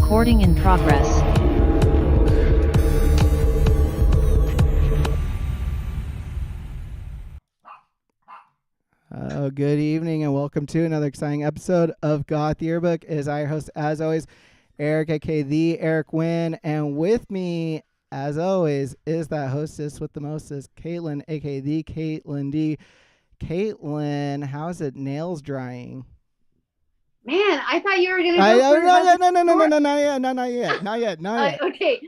Recording in progress. Good evening and welcome to another exciting episode of Goth Yearbook. It is I, your host, as always, Eric, aka the Eric Wynn, and with me, as always, is that hostess with the mostest, Caitlin, aka the Caitlin D. Caitlin, how's it nails drying? Man, I thought you were gonna go No, not yet. Okay,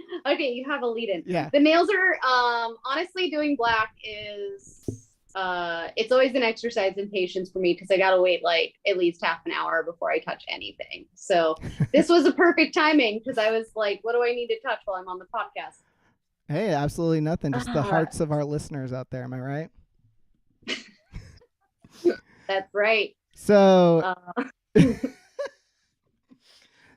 you have a lead in. Yeah. The nails are honestly doing black is it's always an exercise in patience for me because I gotta wait like at least half an hour before I touch anything. So this was a perfect timing because I was like, what do I need to touch while I'm on the podcast? Hey, absolutely nothing. Just the hearts of our listeners out there. Am I right? That's right. So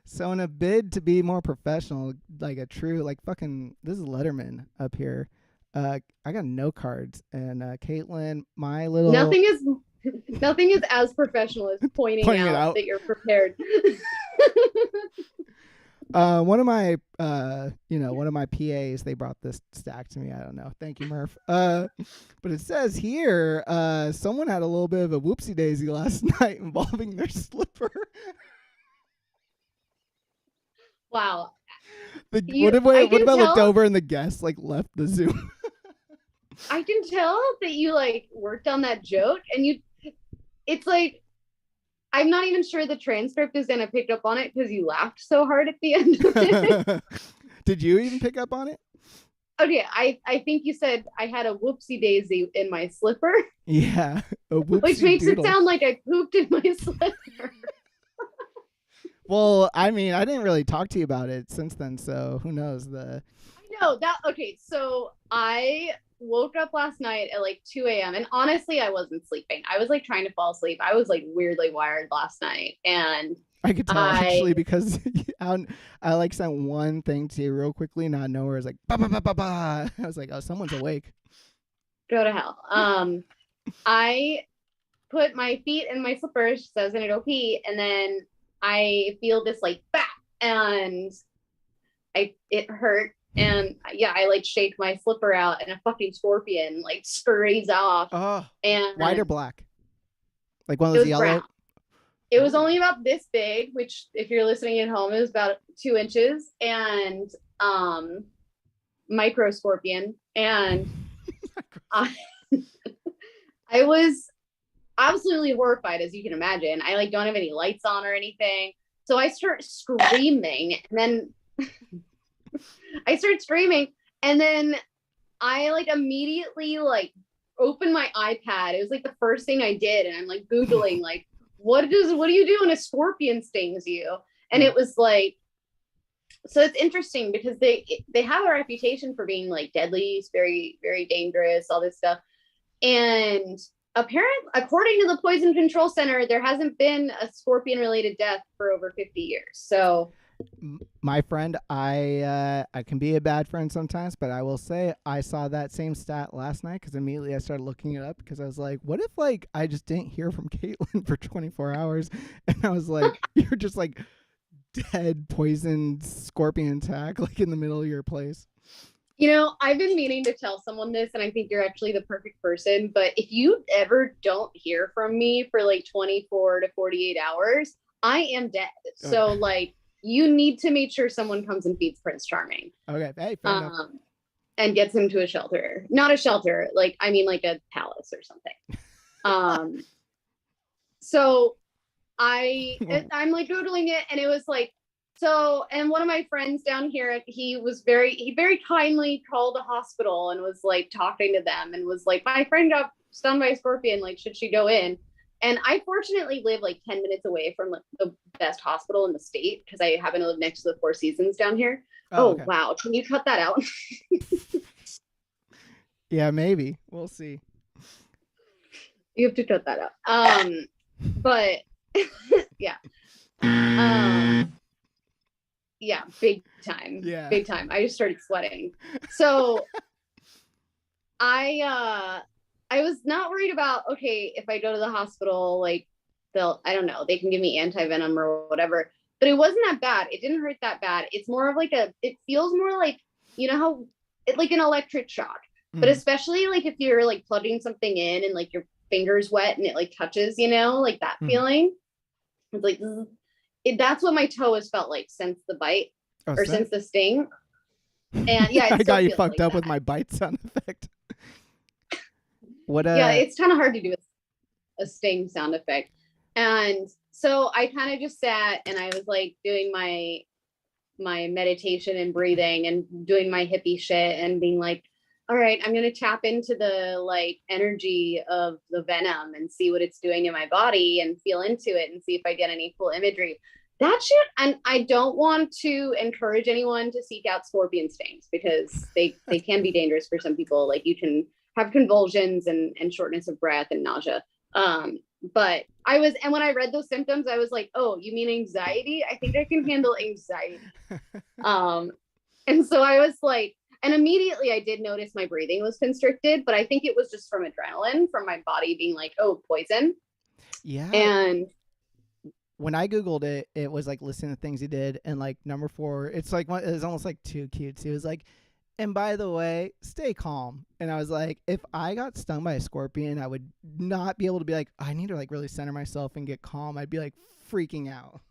so in a bid to be more professional, like a true, like fucking, this is Letterman up here. I got no cards, and Caitlin, my little nothing is as professional as pointing out that you're prepared. One of my PAs, they brought this stack to me. I don't know. Thank you, Murph. But it says here, someone had a little bit of a whoopsie daisy last night involving their slipper. Wow. What if I looked over and the guest like left the Zoom? I can tell that you like worked on that joke, and it's like, I'm not even sure the transcript is gonna pick up on it because you laughed so hard at the end of it. Did you even pick up on it? Okay, I think you said I had a whoopsie daisy in my slipper. Yeah, which makes it sound like I pooped in my slipper. Well, I mean, I didn't really talk to you about it since then, so who knows I know that. Okay, so I woke up last night at like 2 a.m. and honestly, I wasn't sleeping. I was like trying to fall asleep. I was like weirdly wired last night, and I could tell actually because I like sent one thing to you real quickly, not nowhere. It's like ba ba ba ba ba. I was like, oh, someone's awake. Go to hell. I put my feet in my slippers, so I was gonna go pee, and then I feel this like bat, and it hurt, and yeah, I like shake my slipper out, and a fucking scorpion like scurries off. Oh, and white or black? Like one of those yellow. Brown. It was only about this big, which if you're listening at home is about 2 inches, and micro scorpion, and I was absolutely horrified, as you can imagine. I like don't have any lights on or anything, so I start screaming, and then and then I like immediately like open my iPad. It was like the first thing I did, and I'm like Googling like what do you do when a scorpion stings you? And it was like, so it's interesting because they have a reputation for being like deadly, very, very dangerous, all this stuff. And apparently, according to the Poison Control Center, there hasn't been a scorpion-related death for over 50 years. So, my friend, I can be a bad friend sometimes, but I will say I saw that same stat last night because immediately I started looking it up because I was like, what if like I just didn't hear from Caitlin for 24 hours, and I was like, you're just like dead, poisoned scorpion attack like in the middle of your place. You know, I've been meaning to tell someone this, and I think you're actually the perfect person, but if you ever don't hear from me for like 24 to 48 hours, I am dead. So like, you need to make sure someone comes and feeds Prince Charming. Okay, hey, fair enough. And gets him to a shelter. Not a shelter, like, I mean like a palace or something. So I'm like doodling it, and it was like, so, and one of my friends down here, he very kindly called a hospital and was like talking to them and was like, my friend got stung by a scorpion, like, should she go in? And I fortunately live like 10 minutes away from the best hospital in the state because I happen to live next to the Four Seasons down here. Okay. Wow. Can you cut that out? Yeah, maybe. We'll see. You have to cut that out. But yeah. Yeah, big time. Yeah. Big time. I just started sweating. So I was not worried about, okay, if I go to the hospital, like I don't know, they can give me anti-venom or whatever. but it wasn't that bad. It didn't hurt that bad. It's more of like it feels more like, you know how it like an electric shock, but especially like if you're like plugging something in and like your fingers wet and it like touches, you know, like that feeling. It's like, that's what my toe has felt like since the bite or since the sting. And yeah, I got you fucked up with my bite sound effect. Yeah, it's kind of hard to do a sting sound effect. And so I kind of just sat and I was like doing my meditation and breathing and doing my hippie shit and being like, all right, I'm going to tap into the like energy of the venom and see what it's doing in my body and feel into it and see if I get any cool imagery. That shit. And I don't want to encourage anyone to seek out scorpion stings because they can be dangerous for some people. Like you can have convulsions and shortness of breath and nausea. But and when I read those symptoms, I was like, oh, you mean anxiety? I think I can handle anxiety. And so I was like, and immediately I did notice my breathing was constricted, but I think it was just from adrenaline, from my body being like, oh, poison. Yeah. And when I Googled it, it was like listening to things he did. And like number 4, it's like it was almost like too cute. He was like, and by the way, stay calm. And I was like, if I got stung by a scorpion, I would not be able to be like, I need to like really center myself and get calm. I'd be like freaking out.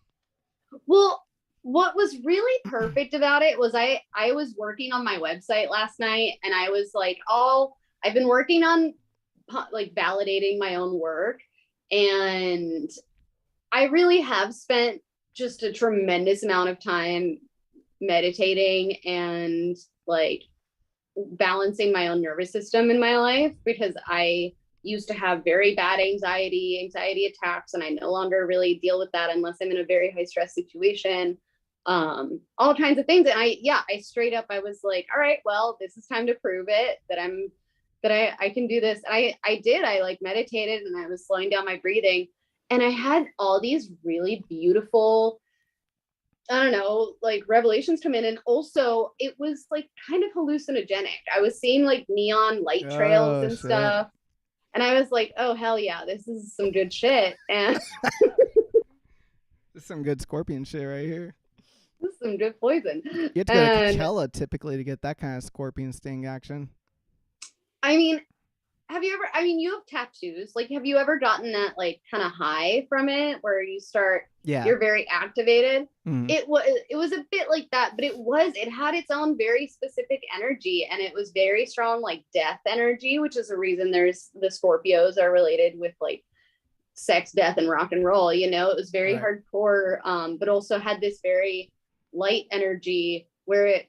Well, what was really perfect about it was I was working on my website last night and I was like, I've been working on like validating my own work. And I really have spent just a tremendous amount of time meditating and like balancing my own nervous system in my life because I used to have very bad anxiety attacks, and I no longer really deal with that unless I'm in a very high stress situation. All kinds of things. And I straight up, I was like, all right, well, this is time to prove it that I can do this. And I did, I like meditated and I was slowing down my breathing and I had all these really beautiful, I don't know, like revelations come in. And also it was like kind of hallucinogenic. I was seeing like neon light trails and stuff. And I was like, oh, hell yeah, this is some good shit. And this is some good scorpion shit right here. This is some good poison. You have to go to Coachella typically to get that kind of scorpion sting action. I mean, you have tattoos. Like, have you ever gotten that like kind of high from it where you start, you're very activated? Mm-hmm. It was a bit like that, but it had its own very specific energy, and it was very strong, like death energy, which is a reason the Scorpios are related with like sex, death, and rock and roll. You know, it was very hardcore, but also had this very light energy where it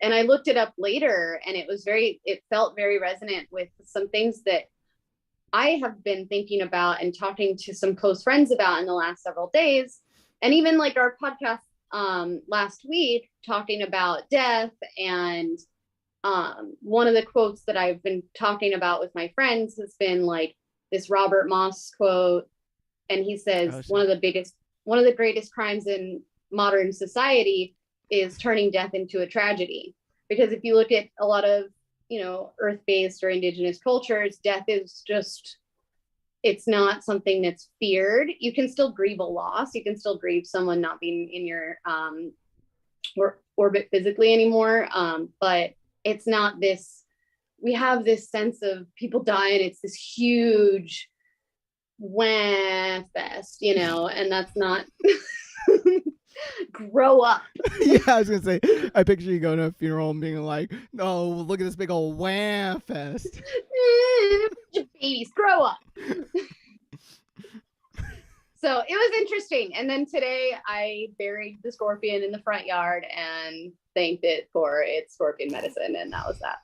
and I looked it up later, and it felt very resonant with some things that I have been thinking about and talking to some close friends about in the last several days. And even like our podcast last week talking about death. And one of the quotes that I've been talking about with my friends has been like this Robert Moss quote. And he says, one of the greatest crimes in modern society is turning death into a tragedy. Because if you look at a lot of, earth-based or indigenous cultures, death is just, it's not something that's feared. You can still grieve a loss. You can still grieve someone not being in your orbit physically anymore. But it's not this, we have this sense of people die and it's this huge wah fest, and that's not grow up. Yeah, I was gonna say, I picture you going to a funeral and being like, "Oh, look at this big old wham fest." Babies, grow up. So it was interesting. And then today I buried the scorpion in the front yard and thanked it for its scorpion medicine, and that was that.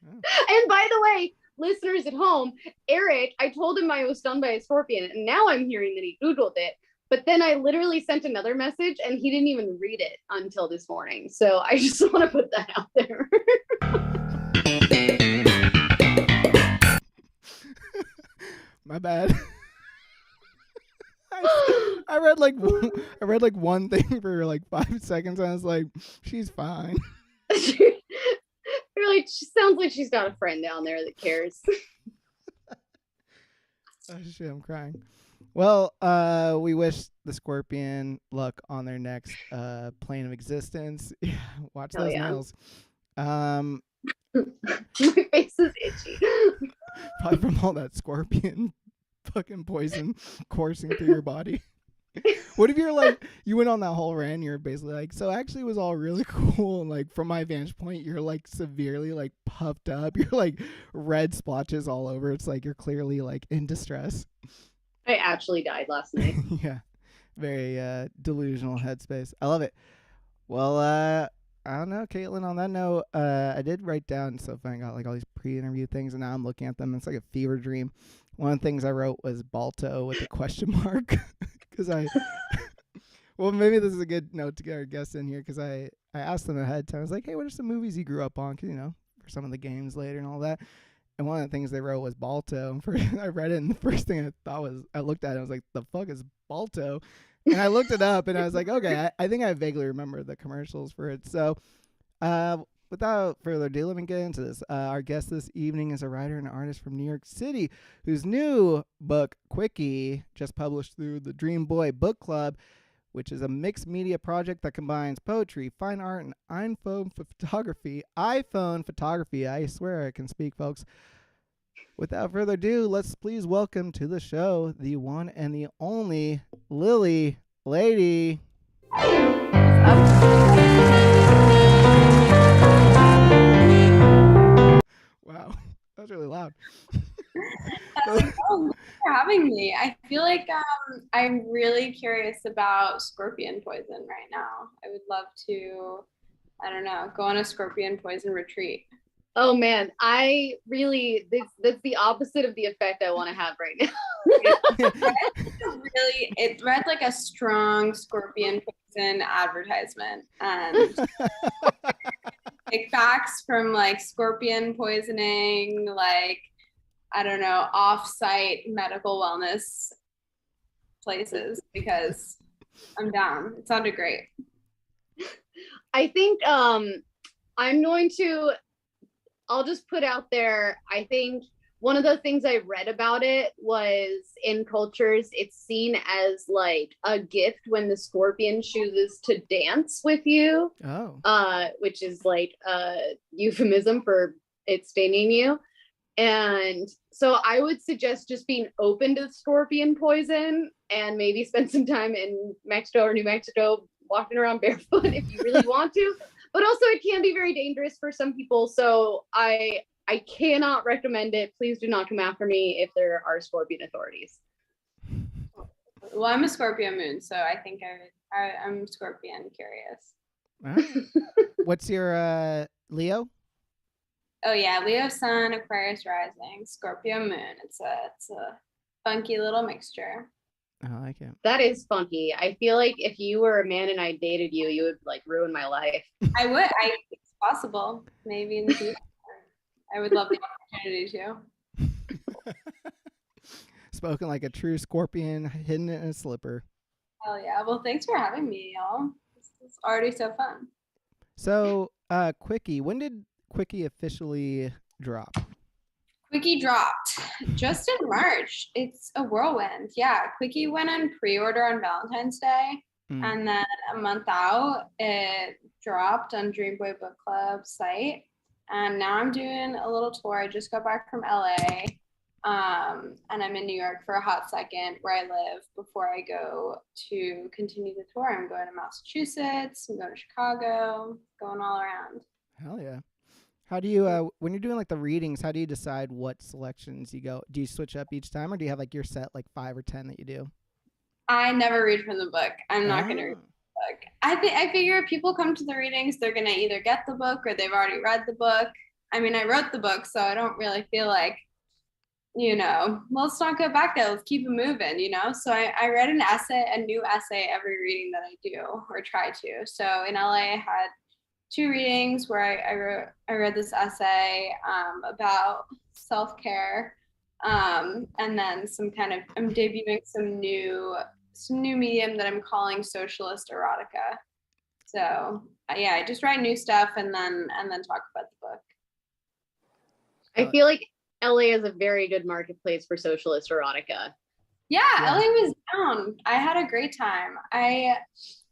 Oh. And by the way, listeners at home, Eric, I told him I was stung by a scorpion, and now I'm hearing that he Googled it. But then I literally sent another message and he didn't even read it until this morning. So I just want to put that out there. My bad. I read like one thing for like 5 seconds and I was like, she's fine. Really, she sounds like she's got a friend down there that cares. Oh shit, I'm crying. Well, we wish the Scorpion luck on their next plane of existence. Yeah, watch Hell those yeah. nails. Um, My face is itchy. probably from all that scorpion fucking poison coursing through your body. What if you're like, you went on that whole rant, and you're basically like, so actually it was all really cool, and like from my vantage point, you're like severely like puffed up, you're like red splotches all over. It's like you're clearly like in distress. I actually died last night. Yeah, very delusional headspace. I love it. Well, I don't know, Caitlin. On that note, I did write down so I got like all these pre-interview things, and now I'm looking at them. It's like a fever dream. One of the things I wrote was Balto with a question mark because I. Well, maybe this is a good note to get our guests in here because I asked them ahead of time. I was like, hey, what are some movies you grew up on? 'Cause, you know, for some of the games later and all that. And one of the things they wrote was Balto. And I read it, and the first thing I thought was, I looked at it, and I was like, the fuck is Balto? And I looked it up, and I was like, okay, I think I vaguely remember the commercials for it. So, uh, without further ado, let me get into this. Our guest this evening is a writer and artist from New York City whose new book, Quickie, just published through the Dream Boy Book Club, which is a mixed media project that combines poetry, fine art, and iPhone photography. iPhone photography. I swear I can speak, folks. Without further ado, let's please welcome to the show the one and the only Lily Lady. Wow, that was really loud. Thanks for having me. I feel like I'm really curious about scorpion poison right now. I would love to, I don't know, go on a scorpion poison retreat. Oh man, I really that's the opposite of the effect I want to have right now. It read like a strong scorpion poison advertisement, and like facts from like scorpion poisoning, like I don't know, off-site medical wellness places, because I'm down. It sounded great. I think I'm going to, I'll just put out there, I think one of the things I read about it was in cultures, it's seen as like a gift when the scorpion chooses to dance with you. Which is like a euphemism for it stinging you. And so I would suggest just being open to scorpion poison and maybe spend some time in Mexico or New Mexico walking around barefoot if you really want to. But also it can be very dangerous for some people. So I cannot recommend it. Please do not come after me if there are scorpion authorities. Well, I'm a Scorpio moon, so I think I'm scorpion curious. What's your Leo? Oh yeah, Leo sun, Aquarius rising, Scorpio moon. It's a funky little mixture. I like it. That is funky. I feel like if you were a man and I dated you, you would like ruin my life. I would. It's possible. Maybe in the future. I would love the opportunity to. Spoken like a true scorpion hidden in a slipper. Hell yeah. Well, thanks for having me, y'all. This is already so fun. So, Quickie, when did Quickie officially drop? Quickie dropped just in March. It's a whirlwind. Yeah, Quickie went on pre-order on Valentine's Day, and then a month out, it dropped on Dream Boy Book Club site. And now I'm doing a little tour. I just got back from LA, and I'm in New York for a hot second where I live before I go to continue the tour. I'm going to Massachusetts, I'm going to Chicago, going all around. Hell yeah. How do you, when you're doing like the readings, how do you decide what selections you go? Do you switch up each time, or do you have like your set like 5 or 10 that you do? I never read from the book. I'm not going to read from the book. I figure if people come to the readings, they're going to either get the book or they've already read the book. I mean, I wrote the book, so I don't really feel like, let's not go back there. Let's keep it moving, So I read a new essay every reading that I do or try to. So in LA, I had 2 readings where I read this essay about self-care, and then I'm debuting some new medium that I'm calling socialist erotica. So yeah, I just write new stuff and then talk about the book. I feel like LA is a very good marketplace for socialist erotica. Yeah, Yeah. LA was down. I had a great time. I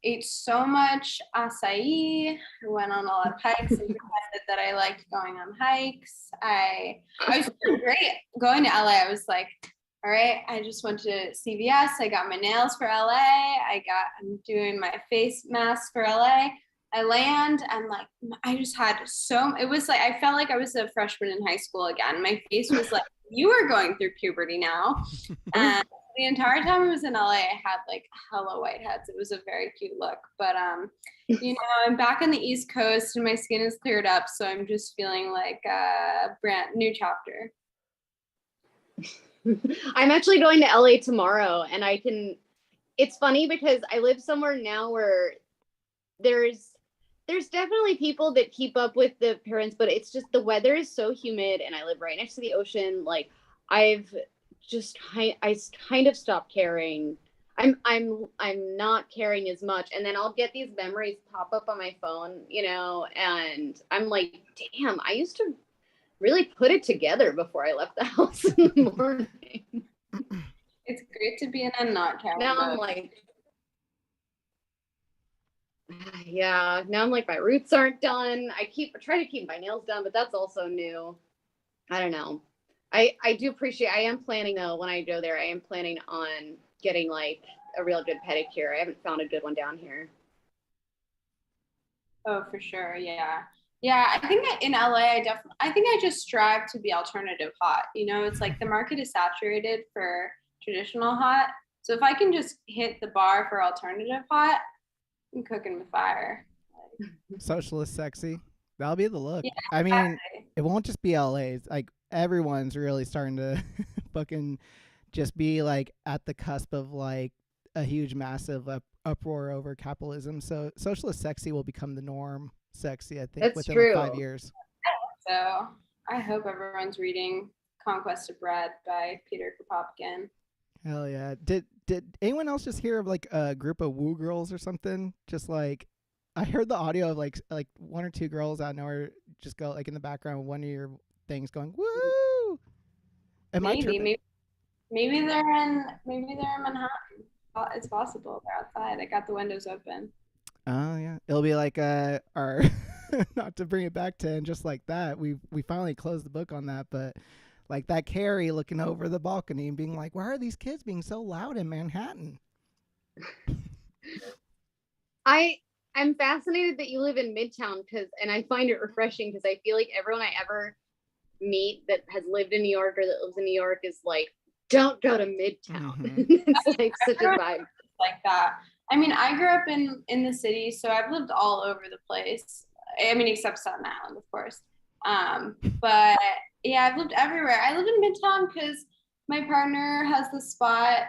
ate so much acai. I went on a lot of hikes and decided that I liked going on hikes. I was feeling great going to LA. I was like, all right, I just went to CVS. I got my nails for LA. I'm doing my face mask for LA. I land and like I just had it was like I felt like I was a freshman in high school again. My face was like, you are going through puberty now. And the entire time I was in LA, I had like hella whiteheads. It was a very cute look. But I'm back on the East Coast and my skin is cleared up. So I'm just feeling like a brand new chapter. I'm actually going to LA tomorrow, and it's funny because I live somewhere now where there's definitely people that keep up with the appearance, but it's just the weather is so humid, and I live right next to the ocean. Like I kind of stopped caring. I'm not caring as much, and then I'll get these memories pop up on my phone, and I'm like, damn, I used to really put it together before I left the house in the morning. It's great to be in a not caring Now I'm mode. like, yeah, now I'm like, my roots aren't done. I try to keep my nails done, but that's also new. I don't know. I do appreciate, I am planning though, when I go there, I am planning on getting like a real good pedicure. I haven't found a good one down here. Oh, for sure. Yeah. Yeah. I think that in LA, I think I just strive to be alternative hot. It's like the market is saturated for traditional hot. So if I can just hit the bar for alternative hot, I'm cooking with fire. Socialist sexy. That'll be the look. Yeah, I mean, exactly. it won't just be LA. It's like everyone's really starting to fucking just be like at the cusp of like a huge, massive uproar over capitalism. So socialist sexy will become the norm sexy, I think, That's within true. like 5 years. So I hope everyone's reading Conquest of Bread by Peter Kropotkin. Hell yeah. Did anyone else just hear of like a group of woo girls or something? Just like I heard the audio of like one or two girls out of nowhere just go like in the background one of your things going woo. Am I tripping? Maybe they're in Manhattan. It's possible they're outside. I got the windows open. Oh yeah, it'll be like our not to bring it back to and just like that. We finally closed the book on that, but like that Carrie looking over the balcony and being like, "Why are these kids being so loud in Manhattan?" I'm fascinated that you live in Midtown and I find it refreshing because I feel like everyone I ever meet that has lived in New York or that lives in New York is like, don't go to Midtown. Mm-hmm. It's like such a vibe. Like that. I mean, I grew up in the city, so I've lived all over the place. I mean, except Staten Island, of course. But yeah, I've lived everywhere. I live in Midtown because my partner has the spot.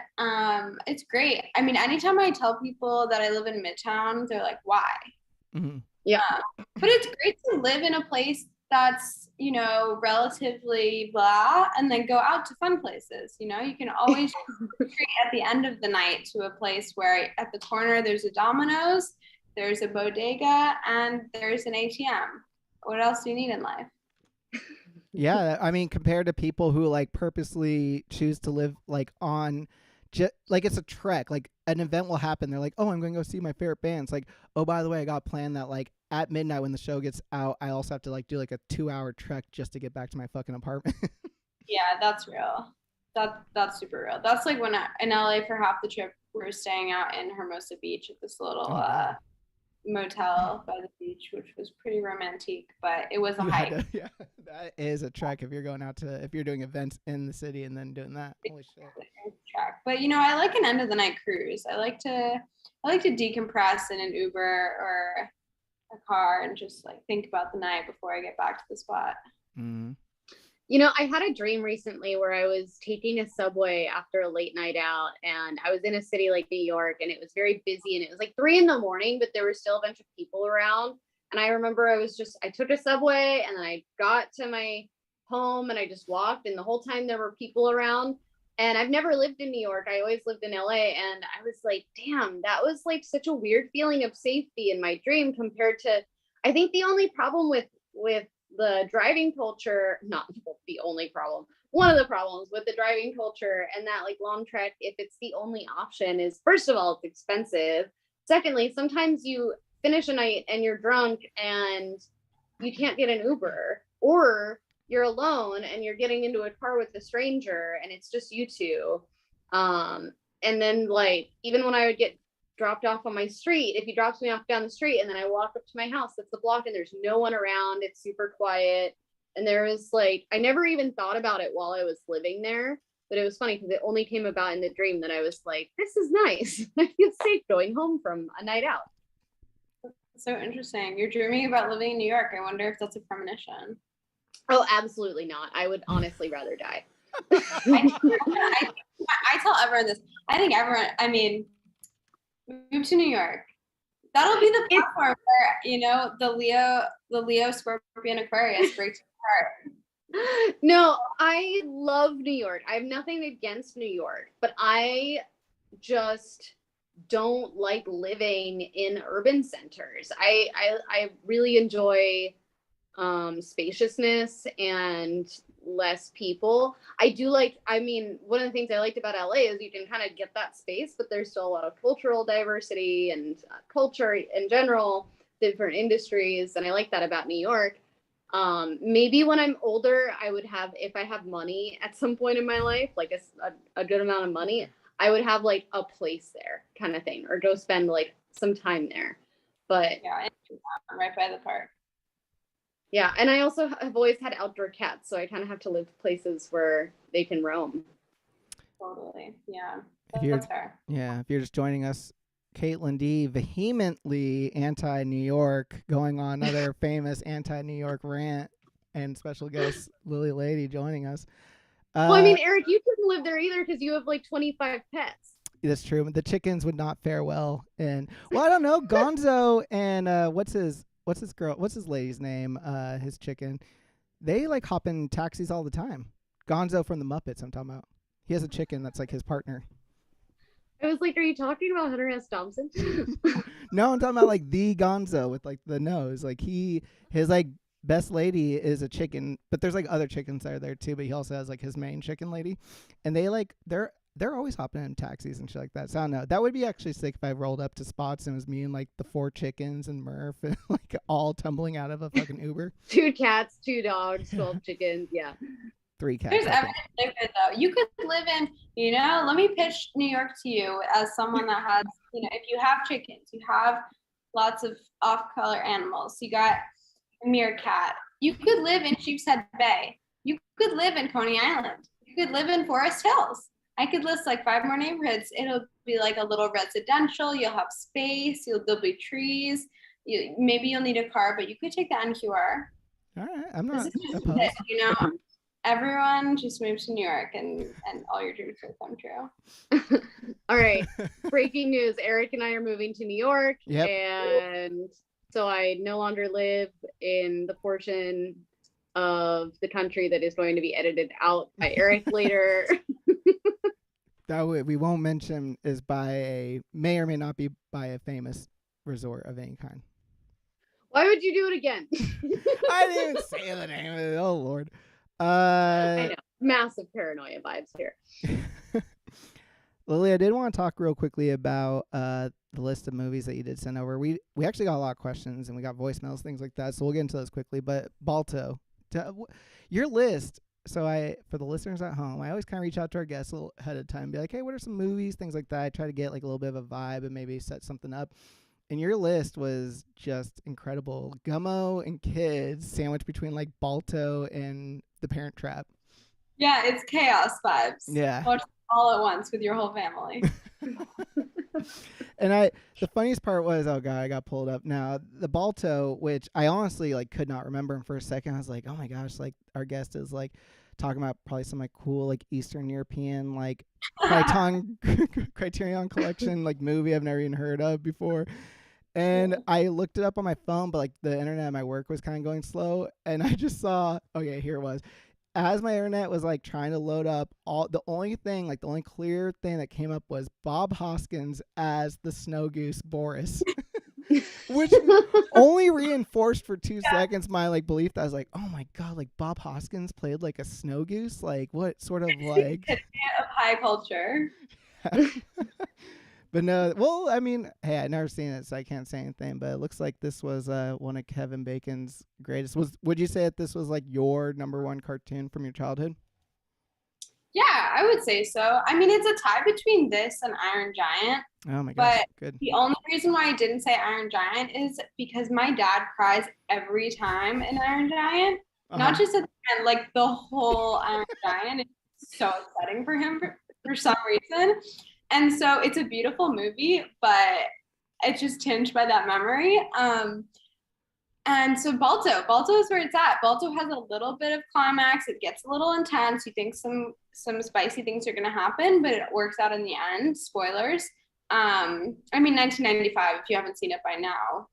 It's great. I mean, anytime I tell people that I live in Midtown, they're like, "Why?" Mm-hmm. Yeah. But it's great to live in a place that's relatively blah, and then go out to fun places. You can always retreat at the end of the night to a place where at the corner there's a Domino's, there's a bodega, and there's an ATM. What else do you need in life? Yeah, I mean, compared to people who like purposely choose to live like on, like it's a trek. Like an event will happen. They're like, "Oh, I'm going to go see my favorite bands." Like, "Oh, by the way, I got planned that like at midnight when the show gets out, I also have to like do like a 2-hour trek just to get back to my fucking apartment." Yeah, that's real. That's super real. That's like when in LA for half the trip we were staying out in Hermosa Beach at this little Oh, motel by the beach, which was pretty romantic, but it was a you had hike. to, yeah, that is a trek if you're going out to if you're doing events in the city and then doing that. Holy shit. Track. But I like an end of the night cruise. I like to decompress in an Uber or a car and just like think about the night before I get back to the spot. Mm-hmm. I had a dream recently where I was taking a subway after a late night out, and I was in a city like New York, and it was very busy, and it was like 3 a.m, but there were still a bunch of people around. And I remember I took a subway, and then I got to my home, and I just walked, and the whole time there were people around. And I've never lived in New York. I always lived in LA, and I was like, damn, that was like such a weird feeling of safety in my dream compared to, I think the only problem with the driving culture, not the only problem, one of the problems with the driving culture, and that like long trek, if it's the only option, is first of all, it's expensive. Secondly, sometimes you finish a night and you're drunk and you can't get an Uber, or you're alone and you're getting into a car with a stranger and it's just you two. And then like, even when I would get dropped off on my street, if he drops me off down the street and then I walk up to my house, that's the block and there's no one around, it's super quiet. And there was like, I never even thought about it while I was living there, but it was funny because it only came about in the dream that I was like, this is nice. I feel safe going home from a night out. So interesting. You're dreaming about living in New York. I wonder if that's a premonition. Oh, absolutely not. I would honestly rather die. I tell everyone this. I think everyone, I mean, move to New York. That'll be the platform where, you know, the Leo Scorpion Aquarius breaks your heart. No, I love New York. I have nothing against New York, but I just don't like living in urban centers. I really enjoy spaciousness and less people. I do like, I mean, one of the things I liked about LA is you can kind of get that space, but there's still a lot of cultural diversity and culture in general, different industries. And I like that about New York. Maybe when I'm older, I would have, if I have money at some point in my life, like a good amount of money, I would have like a place there kind of thing, or go spend like some time there. But yeah, right by the park. Yeah, and I also have always had outdoor cats, so I kind of have to live places where they can roam. Totally, yeah. That's fair. Yeah, if you're just joining us, Caitlin D, vehemently anti-New York, going on another famous anti-New York rant, and special guest Lily Lady joining us. Well, I mean, Eric, you couldn't live there either because you have like 25 pets. That's true. The chickens would not fare well. And well, I don't know, Gonzo and what's his lady's name? His chicken. They like hop in taxis all the time. Gonzo from the Muppets, I'm talking about. He has a chicken that's like his partner. I was like, are you talking about Hunter S. Thompson? No, I'm talking about like the Gonzo with like the nose. Like his like best lady is a chicken, but there's like other chickens that are there too, but he also has like his main chicken lady. And they're always hopping in taxis and shit like that. So I don't know. That would be actually sick if I rolled up to Spots and it was me and like the 4 chickens and Murph and like all tumbling out of a fucking Uber. 2 cats, 2 dogs, 12 chickens. Yeah. 3 cats. There's evidence though. You could live in, you know, let me pitch New York to you as someone that has, you know, if you have chickens, you have lots of off-color animals. You got a meerkat. You could live in Sheepshead Bay. You could live in Coney Island. You could live in Forest Hills. I could list like 5 more neighborhoods. It'll be like a little residential. You'll have space. There'll be trees. Maybe you'll need a car, but you could take the NQR. All right, I'm not opposed. You know, everyone just move to New York and all your dreams will come true. All right, breaking news. Eric and I are moving to New York. Yep. And so I no longer live in the portion of the country that is going to be edited out by Eric later. That we won't mention is may or may not be by a famous resort of any kind. Why would you do it again? I didn't even say the name of it. Oh Lord. I know. Massive paranoia vibes here. Lily, I did want to talk real quickly about the list of movies that you did send over. We actually got a lot of questions and we got voicemails, things like that. So we'll get into those quickly. But Balto, your list. So for the listeners at home, I always kind of reach out to our guests a little ahead of time, be like, hey, what are some movies, things like that. I try to get like a little bit of a vibe and maybe set something up. And your list was just incredible. Gummo and Kids sandwiched between like Balto and The Parent Trap. Yeah, it's chaos vibes. Yeah. Watch all at once with your whole family. And the funniest part was, oh god, I got pulled up now. The Balto, which I honestly like could not remember him for a second. I was like, oh my gosh, like our guest is like talking about probably some like cool like Eastern European like Criterion Collection like movie I've never even heard of before. And I looked it up on my phone, but like the internet at my work was kind of going slow, and I just saw, okay, here it was. As my internet was like trying to load up, the only clear thing that came up was Bob Hoskins as the snow goose Boris. Which only reinforced for 2 seconds my like belief that I was like, oh my god, like Bob Hoskins played like a snow goose. Like what sort of like of high culture. But no, well, I mean, hey, I've never seen it, so I can't say anything. But it looks like this was one of Kevin Bacon's greatest. Would you say that this was like your number one cartoon from your childhood? Yeah, I would say so. I mean, it's a tie between this and Iron Giant, Oh my gosh, but good. the only reason why I didn't say Iron Giant is because my dad cries every time in Iron Giant. Not just at the end, like the whole Iron Giant. It's so upsetting for him for some reason. And so it's a beautiful movie, but it's just tinged by that memory. And so Balto is where it's at. Balto has a little bit of climax. It gets a little intense. You think some spicy things are going to happen, but it works out in the end. Spoilers. I mean, 1995. If you haven't seen it by now,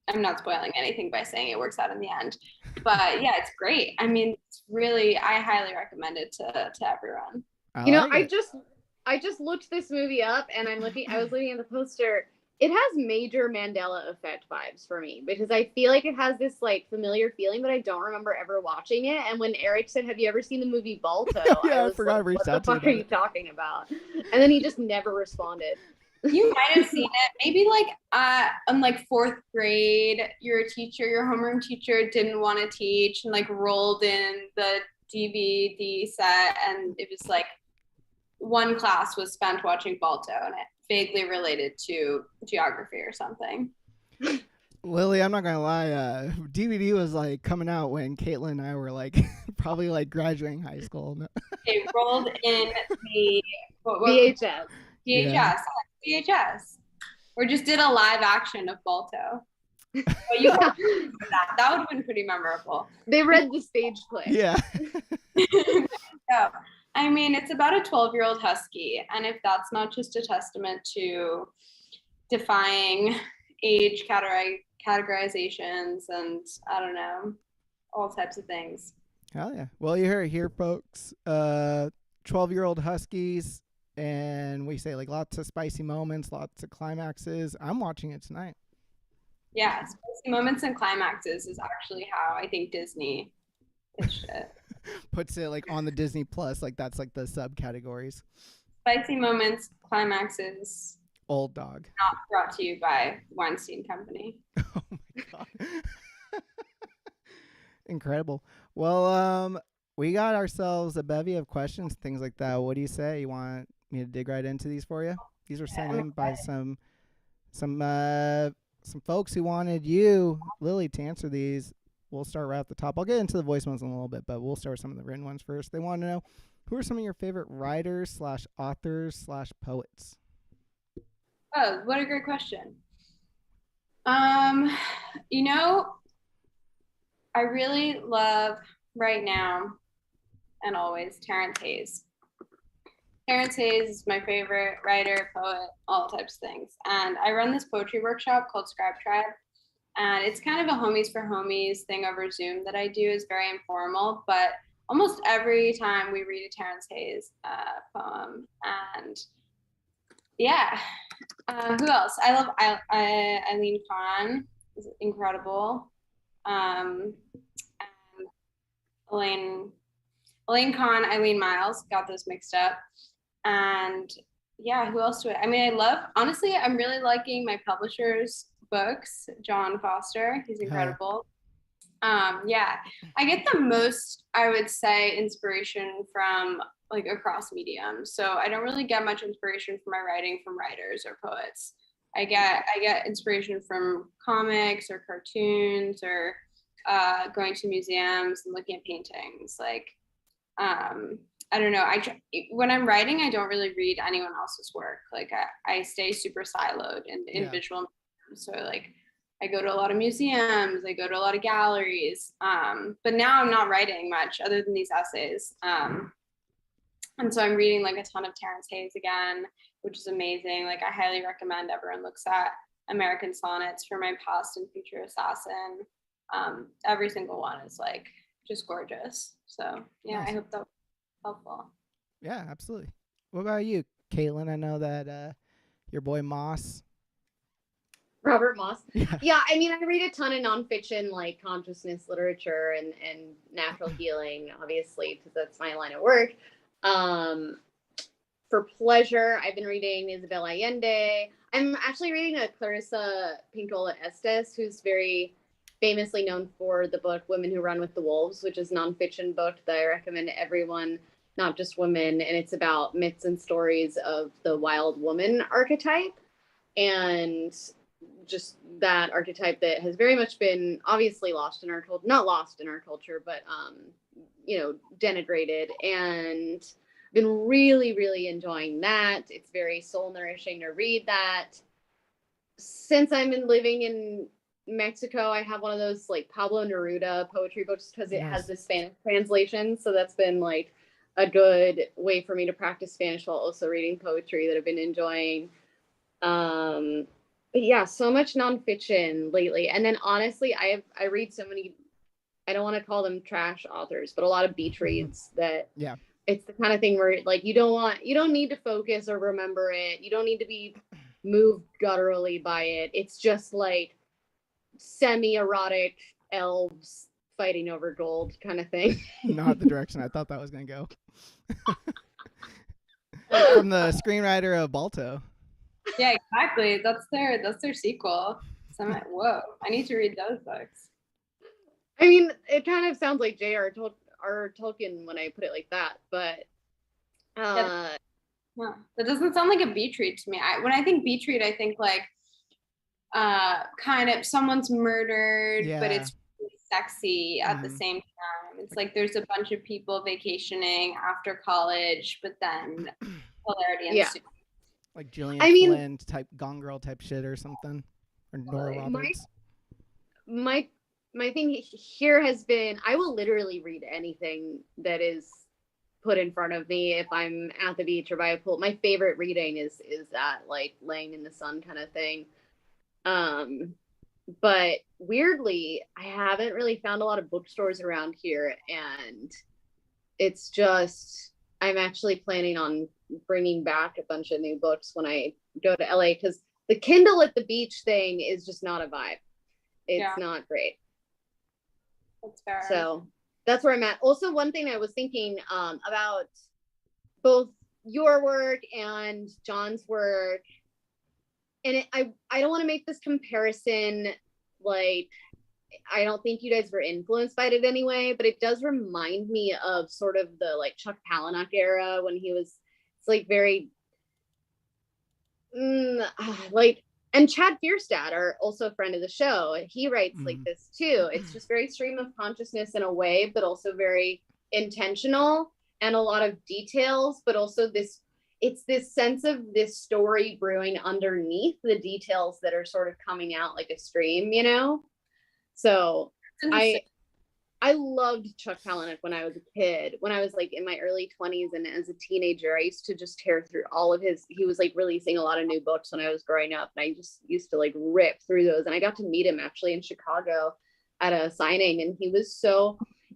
I'm not spoiling anything by saying it works out in the end. But yeah, it's great. I mean, it's really, I highly recommend it to everyone. I just looked this movie up, and I was looking at the poster. It has major Mandela effect vibes for me, because I feel like it has this like familiar feeling, but I don't remember ever watching it. And when Eric said, "Have you ever seen the movie Balto?" I forgot to reach out to you. What the fuck are you talking about? And then he just never responded. You might have seen it. Maybe like in like fourth grade, your homeroom teacher didn't want to teach and like rolled in the DVD set, and it was like one class was spent watching Balto, and it vaguely related to geography or something. Lily, I'm not gonna lie. DVD was like coming out when Caitlin and I were like probably like graduating high school. It rolled in the VHS. VHS. Or just did a live action of Balto. But you that would have been pretty memorable. They read the stage play. Yeah. Yeah. I mean, it's about a 12-year-old husky, and if that's not just a testament to defying age categorizations and I don't know, all types of things. Hell yeah. Well, you heard it here, folks. 12-year-old huskies, and we say like lots of spicy moments, lots of climaxes. I'm watching it tonight. Yeah, spicy moments and climaxes is actually how I think Disney pitched it. Puts it like on the Disney Plus, like that's like the subcategories. Spicy moments, climaxes. Old dog. Not brought to you by Weinstein Company. Oh my god. Incredible. Well, we got ourselves a bevy of questions, things like that. What do you say? You want me to dig right into these for you? These were sent in by some folks who wanted you, Lily, to answer these. We'll start right at the top. I'll get into the voicemails in a little bit, but we'll start with some of the written ones first. They want to know, who are some of your favorite writers / authors / poets? Oh, what a great question. You know, I really love right now and always Terrence Hayes. Terrence Hayes is my favorite writer, poet, all types of things. And I run this poetry workshop called Scribe Tribe. And it's kind of a homies for homies thing over Zoom that I do. Is very informal, but almost every time we read a Terrence Hayes poem. And yeah, who else? I love Eileen Kahn, is incredible. And Elaine Kahn, Eileen Miles, got those mixed up. And yeah, who else do I mean, honestly, I'm really liking my publisher's books. John Foster, he's incredible. Yeah, I get the most, I would say, inspiration from like across mediums. So I don't really get much inspiration from my writing from writers or poets. I get inspiration from comics or cartoons or going to museums and looking at paintings. Like I don't know. When I'm writing, I don't really read anyone else's work. Like I stay super siloed in visual. So like I go to a lot of museums, I go to a lot of galleries. But now I'm not writing much other than these essays. And so I'm reading like a ton of Terrence Hayes again, which is amazing. Like I highly recommend everyone looks at American Sonnets for My Past and Future Assassin. Every single one is like just gorgeous. So yeah, nice. I hope that was helpful. Yeah, absolutely. What about you, Caitlin? I know that your boy Moss. Robert Moss. Yeah. Yeah, I mean, I read a ton of nonfiction, like consciousness literature and natural healing, obviously, because that's my line of work. Um, for pleasure, I've been reading Isabel Allende. I'm actually reading a Clarissa Pinkola Estes, who's very famously known for the book Women Who Run with the Wolves, which is a nonfiction book that I recommend to everyone, not just women. And it's about myths and stories of the wild woman archetype. And just that archetype that has very much been obviously lost in our culture, not lost in our culture, but denigrated. And been really enjoying that. It's very soul nourishing to read that. Since I've been living in Mexico, I have one of those like Pablo Neruda poetry books because it has the Spanish translation. So that's been like a good way for me to practice Spanish while also reading poetry that I've been enjoying. But yeah, so much nonfiction lately. And then honestly, I read so many, I don't want to call them trash authors, but a lot of beach reads that it's the kind of thing where like you don't need to focus or remember it. You don't need to be moved gutturally by it. It's just like semi-erotic elves fighting over gold kind of thing. Not the direction I thought that was going to go. From the screenwriter of Balto. Yeah, exactly. That's their sequel. So I'm like, whoa, I need to read those books. I mean, it kind of sounds like J.R. Tolkien when I put it like that, but that doesn't sound like a beach read to me. When I think beach read, I think like kind of someone's murdered, but it's really sexy at the same time. It's like there's a bunch of people vacationing after college, but then hilarity ensues. Like Gillian Flynn type Gone Girl type shit or something, or Nora Roberts. My thing here has been I will literally read anything that is put in front of me if I'm at the beach or by a pool. My favorite reading is that like laying in the sun kind of thing. But weirdly, I haven't really found a lot of bookstores around here, and it's just I'm actually planning on bringing back a bunch of new books when I go to LA because the Kindle at the beach thing is just not a vibe. It's not great. That's fair. So that's where I'm at. Also, one thing I was thinking about both your work and John's work, and I don't want to make this comparison like I don't think you guys were influenced by it anyway, but it does remind me of sort of the like Chuck Palahniuk era when he was it's like very like and Chad Fierstad are also a friend of the show. He writes like this too. It's just very stream of consciousness in a way, but also very intentional and a lot of details, but also it's this sense of this story brewing underneath the details that are sort of coming out like a stream, you know? So I loved Chuck Palahniuk when I was a kid, when I was like in my early 20s and as a teenager. I used to just tear through all of he was like releasing a lot of new books when I was growing up, and I just used to like rip through those. And I got to meet him actually in Chicago at a signing, and he was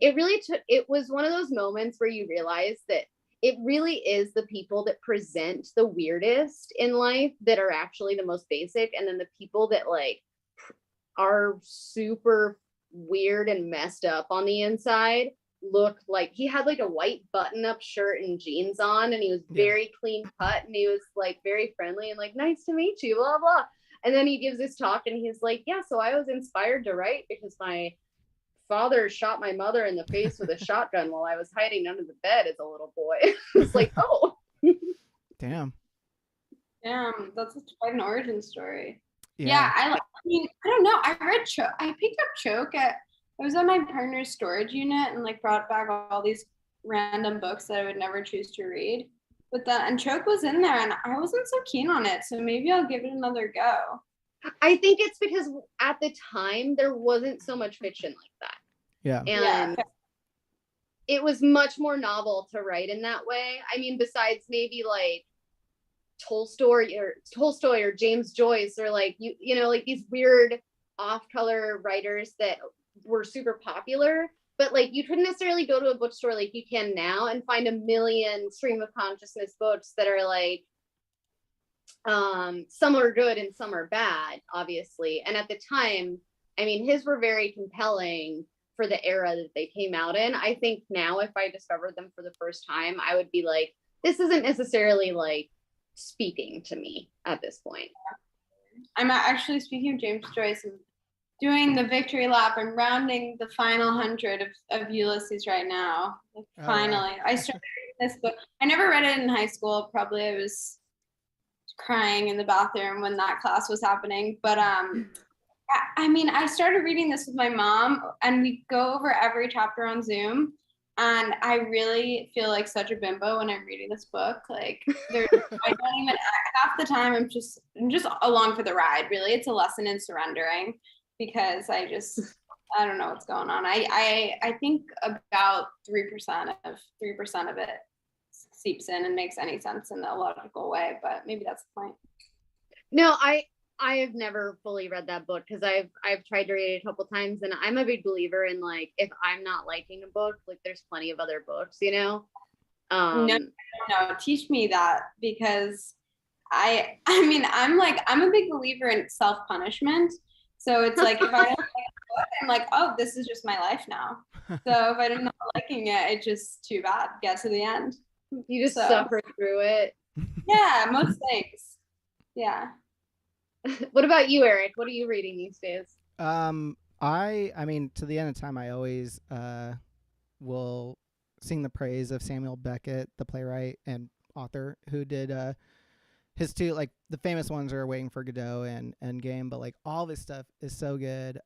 it was one of those moments where you realize that it really is the people that present the weirdest in life that are actually the most basic, and then the people that like are super weird and messed up on the inside look like he had like a white button-up shirt and jeans on, and he was very clean cut, and he was like very friendly and like, nice to meet you, blah blah. And then he gives this talk and he's like, yeah, so I was inspired to write because my father shot my mother in the face with a shotgun while I was hiding under the bed as a little boy. It's like, oh damn, that's quite an origin story. Yeah, I don't know. I picked up Choke I was at my partner's storage unit and like brought back all these random books that I would never choose to read. And Choke was in there and I wasn't so keen on it. So maybe I'll give it another go. I think it's because at the time there wasn't so much fiction like that. Yeah. And it was much more novel to write in that way. I mean, besides maybe like Tolstoy or James Joyce or like you know like these weird off-color writers that were super popular, but like you couldn't necessarily go to a bookstore like you can now and find a million stream of consciousness books that are like Some are good and some are bad, obviously. And at the time, I mean, his were very compelling for the era that they came out in. I think now if I discovered them for the first time, I would be like, this isn't necessarily like speaking to me at this point. I'm actually, speaking of James Joyce, I'm doing the victory lap. I'm rounding the final 100 of Ulysses right now. Finally. I started reading this book. I never read it in high school. Probably I was crying in the bathroom when that class was happening. But I mean, I started reading this with my mom, and we go over every chapter on Zoom. And I really feel like such a bimbo when I'm reading this book. Like, I don't even, half the time I'm just along for the ride. Really, it's a lesson in surrendering, because I don't know what's going on. I think about 3% of it seeps in and makes any sense in a logical way, but maybe that's the point. No, I have never fully read that book because I've tried to read it a couple times, and I'm a big believer in, like, if I'm not liking a book, like, there's plenty of other books, you know. No, teach me that, because I mean, I'm a big believer in self-punishment. So it's like, if I don't like a book, I'm like, oh, this is just my life now. So if I'm not liking it, it's just too bad. Get to the end. You just suffer through it. Yeah, most things. Yeah. What about you, Eric? What are you reading these days? I mean, to the end of time, I always will sing the praise of Samuel Beckett, the playwright and author, who did his two, like, the famous ones are Waiting for Godot and Endgame, but like all this stuff is so good.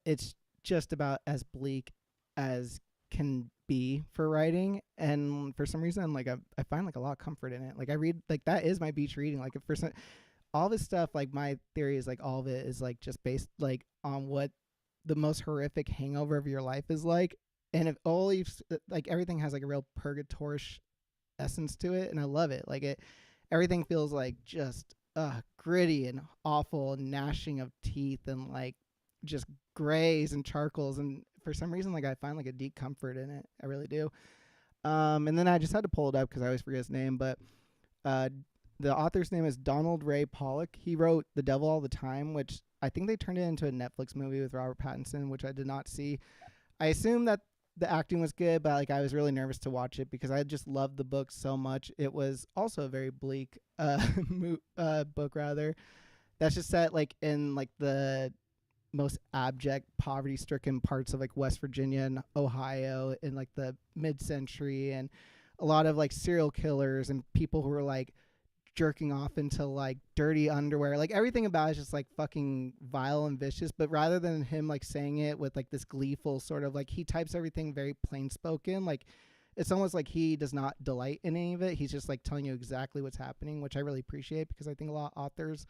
It's just about as bleak as can be for writing, and for some reason, like, I find like a lot of comfort in it. Like, I read, like, that is my beach reading. Like, if for some, all this stuff, like, my theory is like all of it is like just based like on what the most horrific hangover of your life is like, and if all you've, like, everything has like a real purgatorish essence to it, and I love it. Like, everything feels like just gritty and awful, and gnashing of teeth, and like just grays and charcoals, and for some reason, like, I find like a deep comfort in it. I really do. And then I just had to pull it up because I always forget his name, but the author's name is Donald Ray Pollock. He wrote The Devil All the Time, which I think they turned it into a Netflix movie with Robert Pattinson, which I did not see. I assume that the acting was good, but like, I was really nervous to watch it because I just loved the book so much. It was also a very bleak book, rather. That's just set like in like the most abject, poverty-stricken parts of like West Virginia and Ohio in like the mid-century, and a lot of like serial killers and people who were like jerking off into like dirty underwear. Like, everything about it is just like fucking vile and vicious, but rather than him like saying it with like this gleeful sort of, like, he types everything very plain spoken. Like, it's almost like he does not delight in any of it. He's just like telling you exactly what's happening, which I really appreciate, because I think a lot of authors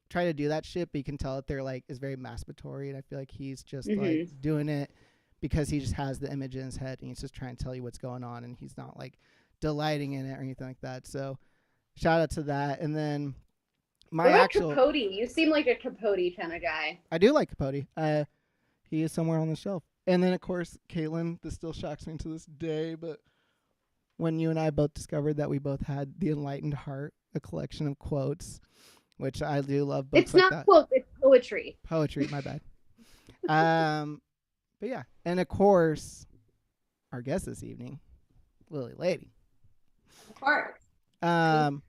try to do that shit, but you can tell that they're like, is very masturbatory, and I feel like he's just like doing it because he just has the image in his head, and he's just trying to tell you what's going on, and he's not like delighting in it or anything like that. So shout out to that. And then my actual Capote. You seem like a Capote kind of guy. I do like Capote. He is somewhere on the shelf. And then, of course, Caitlin, this still shocks me to this day, but when you and I both discovered that we both had The Enlightened Heart, a collection of quotes, which I do love books it's like not that. Quotes, it's poetry. Poetry, my bad. But yeah, and of course, our guest this evening, Lily Lady. Of course. All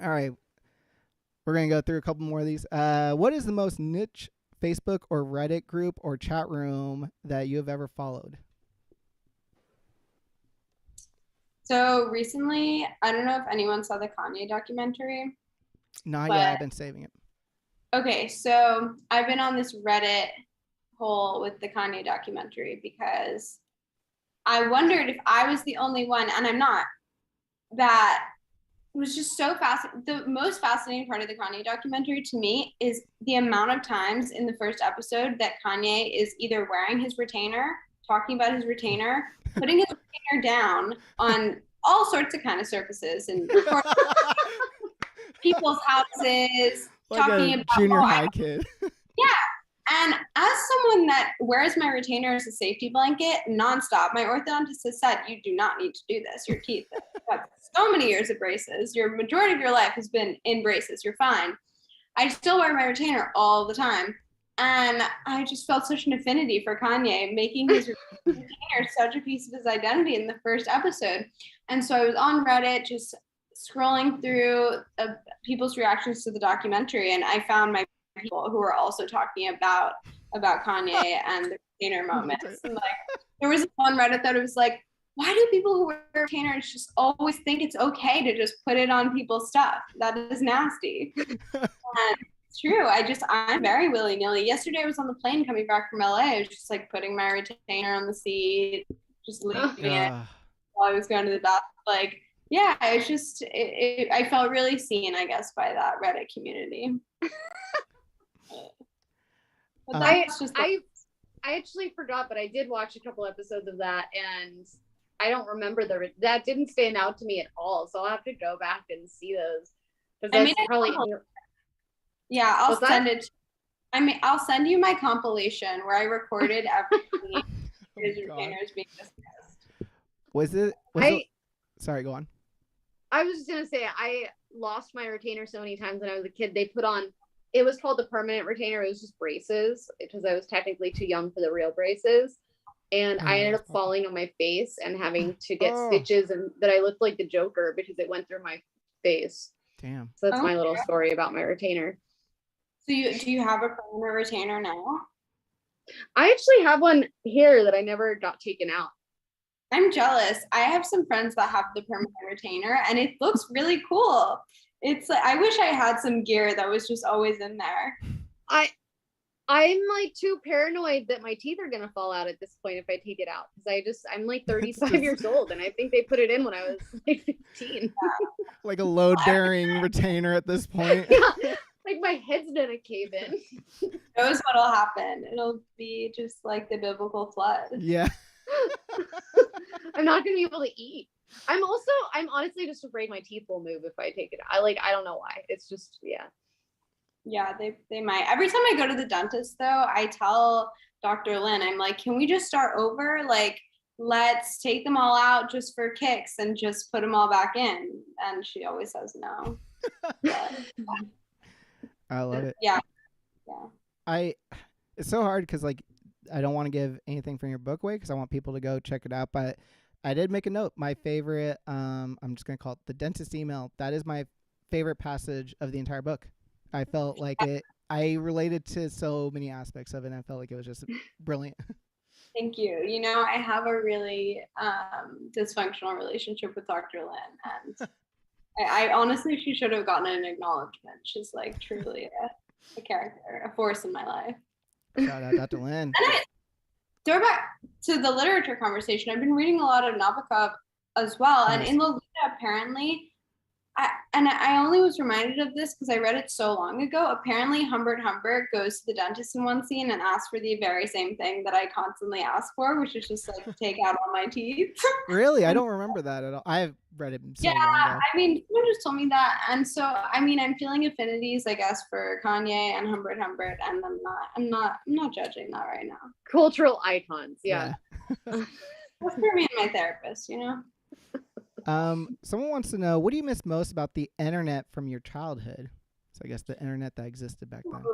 right. We're going to go through a couple more of these. What is the most niche Facebook or Reddit group or chat room that you have ever followed? So recently, I don't know if anyone saw the Kanye documentary. Not yet. I've been saving it. Okay, so I've been on this Reddit hole with the Kanye documentary because I wondered if I was the only one, and I'm not, that was just so fascinating. The most fascinating part of the Kanye documentary to me is the amount of times in the first episode that Kanye is either wearing his retainer, talking about his retainer, putting his retainer down on all sorts of kind of surfaces, and recording people's houses, like talking a about junior high kid. Yeah. And as someone that wears my retainer as a safety blanket nonstop, my orthodontist has said, you do not need to do this. Your teeth got so many years of braces. Your majority of your life has been in braces. You're fine. I still wear my retainer all the time. And I just felt such an affinity for Kanye, making his retainer such a piece of his identity in the first episode. And so I was on Reddit just scrolling through people's reactions to the documentary, and I found my people who were also talking about Kanye and the retainer moments. And like, there was one Reddit that was like, why do people who wear retainers just always think it's okay to just put it on people's stuff? That is nasty. And it's true. I'm very willy-nilly. Yesterday I was on the plane coming back from LA. I was just like putting my retainer on the seat, just leaving it while I was going to the bathroom. Like, yeah, it's just, I felt really seen, I guess, by that Reddit community. I actually forgot, but I did watch a couple episodes of that, and I don't remember that didn't stand out to me at all. So I'll have to go back and see those. Because that's probably. Yeah, I'll send it. I'll send you my compilation where I recorded everything his retainers being discussed. Sorry, go on. I was just gonna say I lost my retainer so many times when I was a kid. They put on, it was called the permanent retainer. It was just braces because I was technically too young for the real braces. And I ended up falling on my face and having to get stitches, and that I looked like the Joker because it went through my face. Damn. So that's my little story about my retainer. So do you have a permanent retainer now? I actually have one here that I never got taken out. I'm jealous. I have some friends that have the permanent retainer, and it looks really cool. It's like, I wish I had some gear that was just always in there. I'm like too paranoid that my teeth are gonna fall out at this point if I take it out, because I'm like 35 years old, and I think they put it in when I was like 15. Like a load-bearing retainer at this point. Yeah, like my head's gonna cave in. Knows what'll happen. It'll be just like the biblical flood. Yeah. I'm not gonna be able to eat. I'm honestly just afraid my teeth will move if I take it out. I don't know why. It's just, yeah. Yeah, they might. Every time I go to the dentist, though, I tell Dr. Lynn, I'm like, can we just start over? Like, let's take them all out just for kicks and just put them all back in. And she always says no. I love it. Yeah. It's so hard because like I don't want to give anything from your book away because I want people to go check it out. But I did make a note. My favorite, I'm just gonna call it the dentist email. That is my favorite passage of the entire book. I felt like I related to so many aspects of it, and I felt like it was just brilliant. Thank you. You know, I have a really dysfunctional relationship with Dr. Lynn, and I honestly, she should have gotten an acknowledgement. She's like truly a character, a force in my life. Shout out Dr. Lynn. Throw back to the literature conversation. I've been reading a lot of Nabokov as well, and in Lolita, apparently, I only was reminded of this because I read it so long ago. Apparently, Humbert Humbert goes to the dentist in one scene and asks for the very same thing that I constantly ask for, which is just like take out all my teeth. Really? I don't remember that at all. I've read it so long ago. I mean, someone just told me that, and so I mean, I'm feeling affinities, I guess, for Kanye and Humbert Humbert, and I'm not judging that right now. Cultural icons, yeah. That's for me and my therapist, you know. Someone wants to know, what do you miss most about the internet from your childhood? So I guess the internet that existed back then.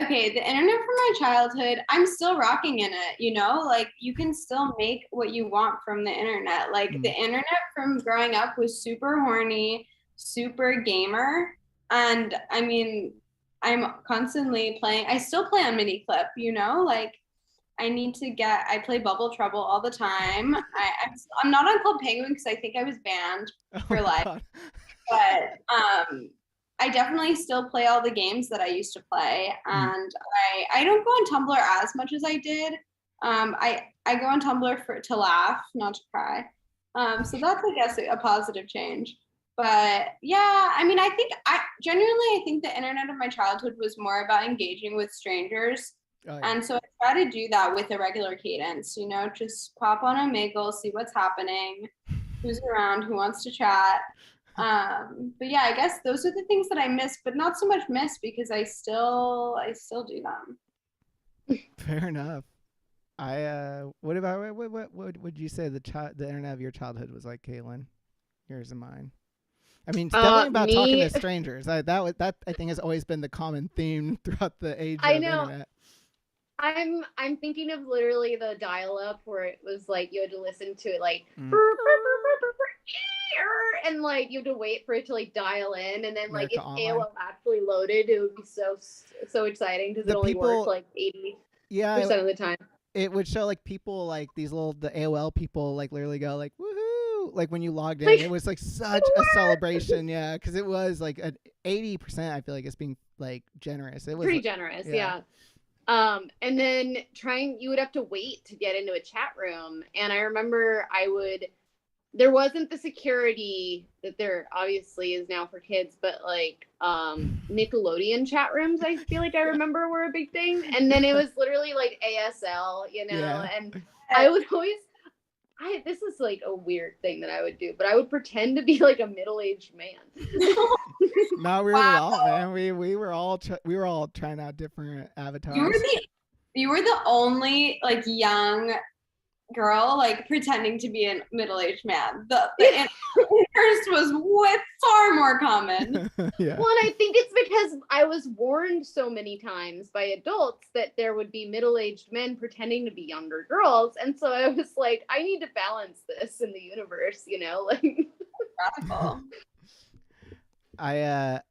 Okay, the internet from my childhood, I'm still rocking in it, you know, like you can still make what you want from the internet. Like the internet from growing up was super horny, super gamer. And I mean, I'm constantly playing, I still play on mini clip, you know, like I play Bubble Trouble all the time. I'm not on Club Penguin because I think I was banned for life. God. But I definitely still play all the games that I used to play. And I don't go on Tumblr as much as I did. I go on Tumblr to laugh, not to cry. So that's, I guess, a positive change. But yeah, I mean, I think the internet of my childhood was more about engaging with strangers. Oh, yeah. And so I try to do that with a regular cadence, you know, just pop on Omegle, see what's happening, who's around, who wants to chat. But yeah, I guess those are the things that I miss, but not so much miss because I still do them. Fair enough. What about what would you say the internet of your childhood was like, Caitlin? Yours and mine. I mean, it's definitely about talking Me, to strangers. That I think has always been the common theme throughout the age I of know. internet. I'm thinking of literally the dial-up where it was like you had to listen to it like and like you had to wait for it to like dial in, and then like America if Online. AOL actually loaded, it would be so exciting because it only worked like 80% of the time. It would show like people like these the AOL people like literally go like woohoo, like when you logged in. Like, It was like such a celebration, yeah, because it was like an 80%. I feel like it's being like generous. It was pretty generous, yeah. And then you would have to wait to get into a chat room, and I remember there wasn't the security that there obviously is now for kids, but like Nickelodeon chat rooms, I feel like I remember were a big thing. And then it was literally like ASL, and I would always this is like a weird thing that I would do, but I would pretend to be like a middle-aged man. Not weird at all, man. We were all trying out different avatars. You were the only like young girl like pretending to be a middle-aged man. The interest was far more common. Yeah. Well, and I think it's because I was warned so many times by adults that there would be middle-aged men pretending to be younger girls, and so I was like, I need to balance this in the universe, like radical. I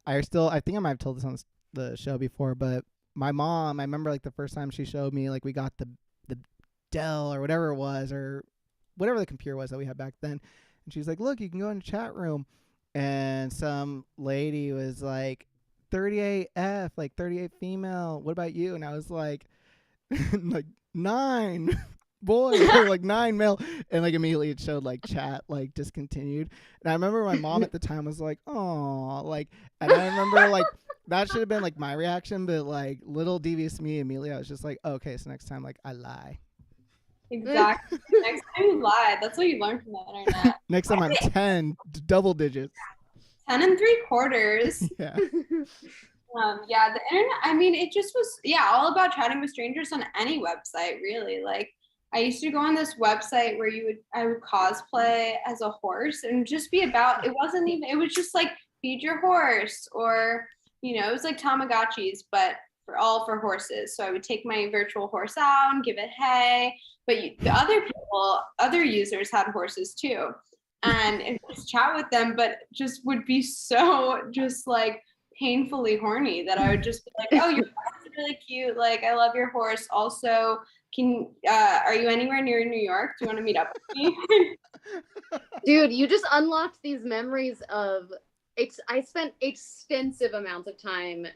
think I might have told this on the show before, but my mom, I remember like the first time she showed me, like we got the Dell or whatever it was, or whatever the computer was that we had back then, and she's like, look, you can go in the chat room, and some lady was like 38F, like 38 female, what about you? And I was like like 9 boy or like 9 male, and like immediately it showed like chat like discontinued. And I remember my mom at the time was like, oh, like, and I remember like that should have been like my reaction, but like little devious me, immediately I was just like, okay, so next time like I lie. Exactly. Next time you lie, that's what you learn from the internet. Next time I'm 10 double digits. 10 3/4. Yeah. Yeah, the internet, I mean, it just was, all about chatting with strangers on any website, really. Like, I used to go on this website where I would cosplay as a horse and just be about, it was just like feed your horse, or, it was like Tamagotchis, but for horses. So I would take my virtual horse out and give it hay, but the other users had horses too. And just chat with them, but just would be so just like painfully horny that I would just be like, oh, your horse is really cute. Like, I love your horse. Also, are you anywhere near New York? Do you want to meet up with me? Dude, you just unlocked these memories of I spent extensive amounts of time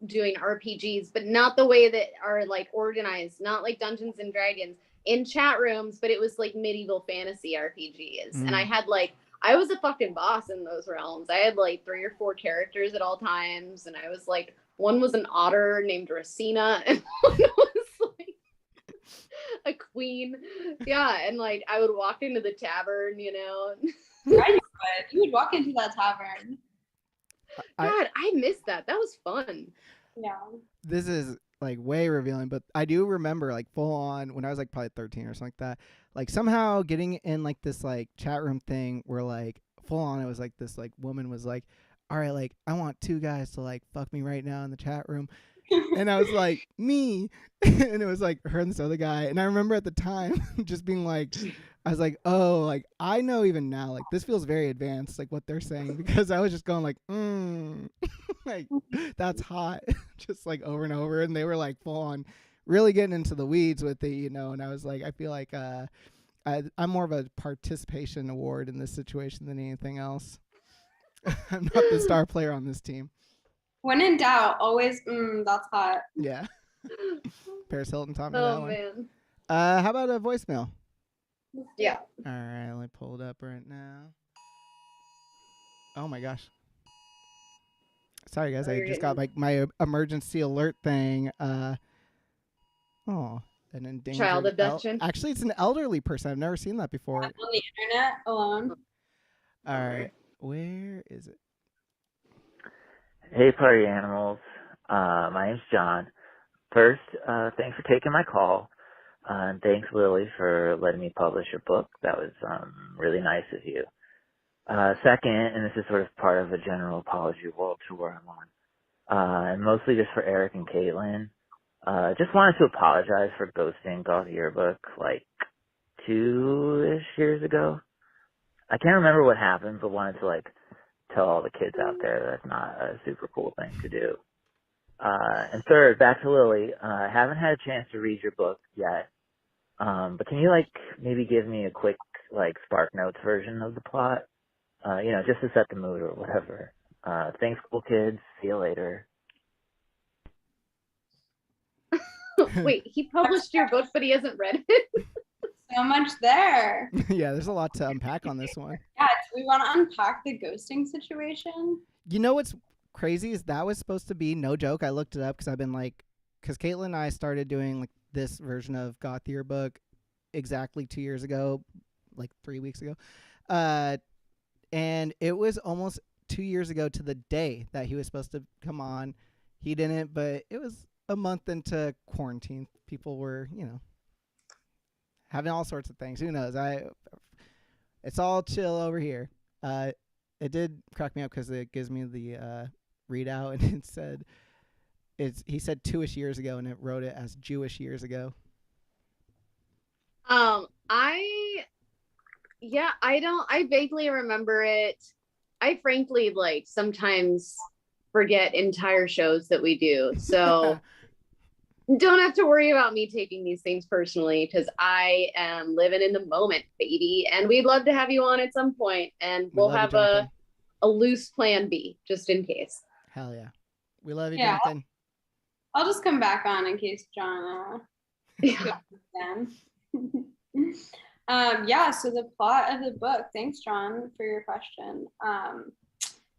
doing RPGs, but not the way that are like organized, not like Dungeons and Dragons in chat rooms, but it was like medieval fantasy RPGs. And I was a fucking boss in those realms. I had like 3 or 4 characters at all times, and I was like, one was an otter named Racina, and one was like a queen. Yeah, and like I would walk into the tavern, Right, you would walk into that tavern. God, I missed that. That was fun. Yeah. This is like way revealing, but I do remember like full on when I was like probably 13 or something like that, like somehow getting in like this like chat room thing where like full on it was like this like woman was like, all right, like I want 2 guys to like fuck me right now in the chat room. And I was like, me. And it was like her and this other guy. And I remember at the time just being like, I was like, oh, like I know even now, like this feels very advanced, like what they're saying, because I was just going like, like that's hot, just like over and over. And they were like full on really getting into the weeds with it, and I was like, I feel like I'm more of a participation award in this situation than anything else. I'm not the star player on this team. When in doubt, always, that's hot. Yeah. Paris Hilton taught me that one. Man. How about a voicemail? Yeah. All right, let me pull it up right now. Oh my gosh. Sorry guys, I just got like my emergency alert thing. An endangered child abduction. Actually, it's an elderly person. I've never seen that before. On the internet alone. All right, where is it? Hey, party animals. My name's John. First, thanks for taking my call. And thanks, Lily, for letting me publish your book. That was really nice of you. Second, and this is sort of part of a general apology world tour I'm on, and mostly just for Eric and Caitlin. Just wanted to apologize for ghosting Goth Yearbook like 2-ish years ago. I can't remember what happened, but wanted to like tell all the kids out there that's not a super cool thing to do. And third, back to Lily. I haven't had a chance to read your book yet, but can you like maybe give me a quick like Spark Notes version of the plot? Just to set the mood or whatever. Thanks, cool kids. See you later. Wait, he published your book, but he hasn't read it? So much there. Yeah, there's a lot to unpack on this one. Yeah, do we want to unpack the ghosting situation? You know what's crazy is that was supposed to be, no joke, I looked it up because I've been like, because Caitlin and I started doing like this version of Goth Yearbook exactly 2 years ago, like 3 weeks ago. And it was almost 2 years ago to the day that he was supposed to come on. He didn't, but it was a month into quarantine. People were, having all sorts of things. Who knows? It's all chill over here. It did crack me up because it gives me the readout, and it said he said 2-ish years ago, and it wrote it as Jewish years ago. I vaguely remember it. I frankly like sometimes forget entire shows that we do. So don't have to worry about me taking these things personally because I am living in the moment, baby. And we'd love to have you on at some point, and we'll have a loose plan B just in case. Hell yeah. We love you, Jonathan. I'll just come back on in case John goes again. So the plot of the book, thanks John for your question.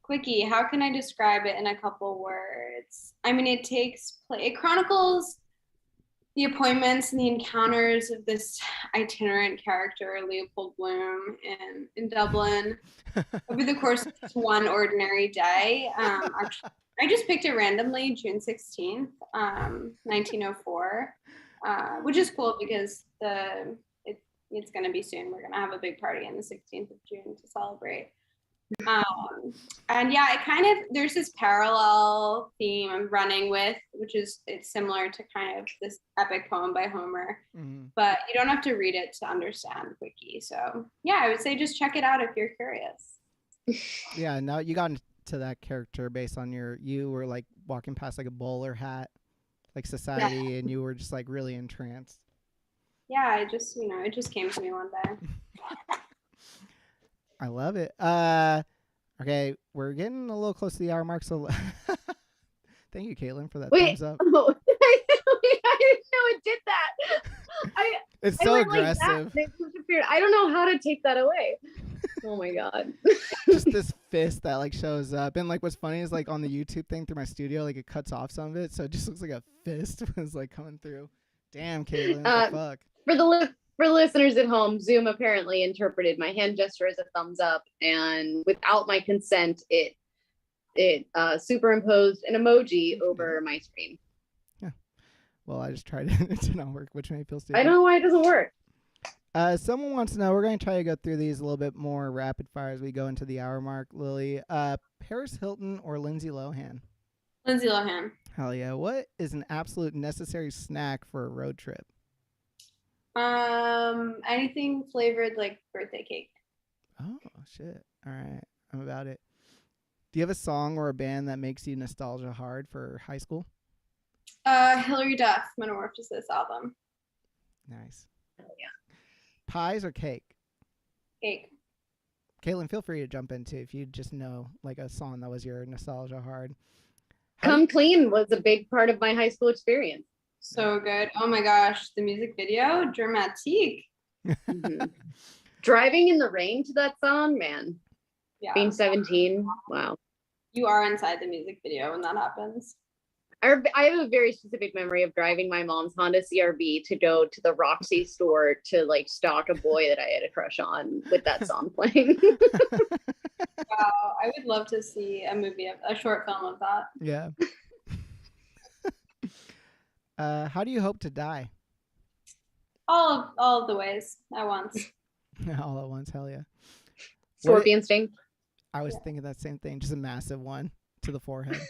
Quickie, how can I describe it in a couple words? I mean, it chronicles the appointments and the encounters of this itinerant character, Leopold Bloom, in Dublin over the course of one ordinary day. Actually, I just picked it randomly, June 16th, 1904, which is cool because it's going to be soon. We're going to have a big party on the 16th of June to celebrate. There's this parallel theme I'm running with, which is it's similar to kind of this epic poem by Homer, but you don't have to read it to understand Quickie. So yeah, I would say just check it out if you're curious. Yeah, now you got into that character based on you were like walking past like a bowler hat, like society, and you were just like really entranced. Yeah, it just came to me one day. I love it. Okay, we're getting a little close to the hour mark, so thank you, Caitlin, for that thumbs up. Oh, I didn't know it did that. It's so aggressive. Like I don't know how to take that away. Oh my god. Just this fist that like shows up, and like what's funny is like on the YouTube thing through my studio, like it cuts off some of it, so it just looks like a fist was like coming through. Damn, Caitlin, what the fuck? For the listeners at home, Zoom apparently interpreted my hand gesture as a thumbs up, and without my consent, it superimposed an emoji over my screen. Yeah. Well, I just tried it. It did not work, which made me feel stupid. I don't know why it doesn't work. Someone wants to know, we're going to try to go through these a little bit more rapid fire as we go into the hour mark, Lily. Paris Hilton or Lindsay Lohan? Lindsay Lohan. Hell yeah. What is an absolute necessary snack for a road trip? Anything flavored like birthday cake. Oh, shit. All right. I'm about it. Do you have a song or a band that makes you nostalgia hard for high school? Hilary Duff, Metamorphosis album. Nice. Oh, yeah. Pies or cake? Cake. Caitlin, feel free to jump in too if you just know like a song that was your nostalgia hard. Come Clean was a big part of my high school experience. So good. Oh my gosh, the music video, dramatique. Mm-hmm. Driving in the rain to that song, man. Yeah. Being 17, wow. You are inside the music video when that happens. I have a very specific memory of driving my mom's Honda CRV to go to the Roxy store to like stalk a boy that I had a crush on with that song playing. Wow, I would love to see a short film of that. Yeah. How do you hope to die? all of the ways at once. All at once, hell yeah. Scorpion sting. I was thinking that same thing, just a massive one to the forehead.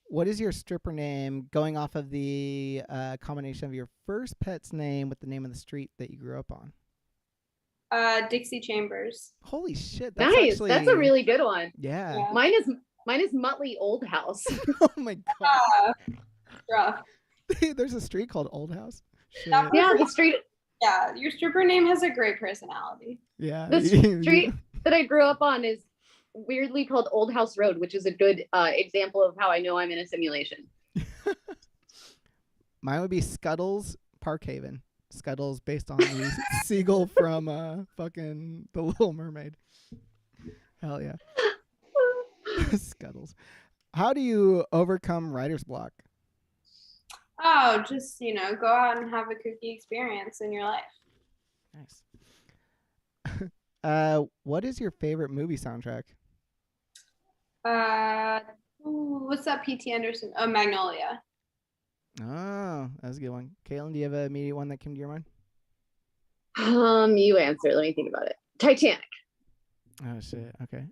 What is your stripper name going off of the combination of your first pet's name with the name of the street that you grew up on? Dixie Chambers. Holy shit. That's Nice. actually... That's a really good one. Yeah. Mine is Muttley Old House. Oh my God. Rough. There's a street called Old House. Shit. Yeah, the street. Yeah, your stripper name has a great personality. Yeah. The street that I grew up on is weirdly called Old House Road, which is a good example of how I know I'm in a simulation. Mine would be Scuttles Parkhaven. Scuttles based on the seagull from fucking The Little Mermaid. Hell yeah. Scuttles. How do you overcome writer's block? Oh, just, go out and have a kooky experience in your life. Nice. What is your favorite movie soundtrack? What's that P.T. Anderson? Oh, Magnolia. Oh, that's a good one. Caitlin, do you have an immediate one that came to your mind? You answer. Let me think about it. Titanic. Oh shit. Okay.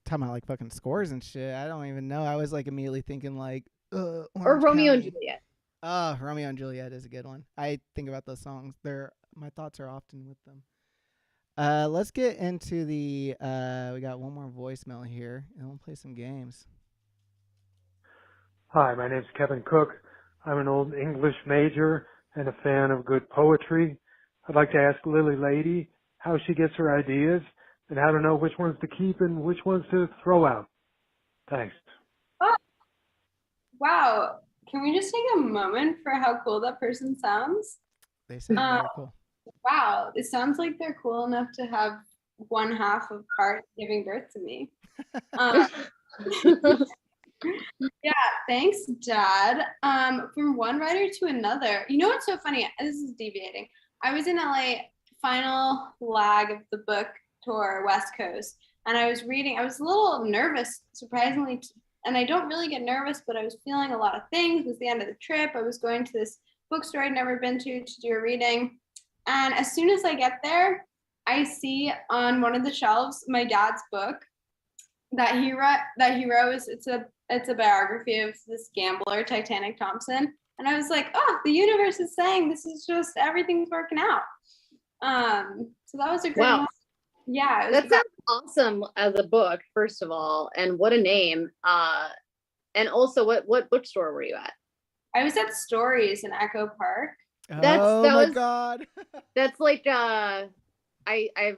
Talking about like fucking scores and shit. I don't even know. I was like immediately thinking like Or Romeo and Juliet. Oh, Romeo and Juliet is a good one. I think about those songs. My thoughts are often with them. Let's get into the we got one more voicemail here and we'll play some games. Hi, my name's Kevin Cook. I'm an old English major and a fan of good poetry. I'd like to ask Lily Lady how she gets her ideas and how to know which ones to keep and which ones to throw out. Thanks. Oh, wow. Can we just take a moment for how cool that person sounds? They sound very cool. Wow. It sounds like they're cool enough to have one half of part giving birth to me. Yeah, thanks, Dad. From one writer to another. You know what's so funny? This is deviating. I was in LA, final lag of the book tour, West Coast, and I was reading. I was a little nervous, surprisingly, and I don't really get nervous, but I was feeling a lot of things. It was the end of the trip. I was going to this bookstore I'd never been to do a reading, and as soon as I get there, I see on one of the shelves my dad's book that he wrote. It's a biography of this gambler, Titanic Thompson. And I was like, oh, the universe is saying this is just everything's working out. So that was a great one. Yeah. That sounds awesome as a book, first of all. And what a name. And also what bookstore were you at? I was at Stories in Echo Park. Oh my God. That's like I've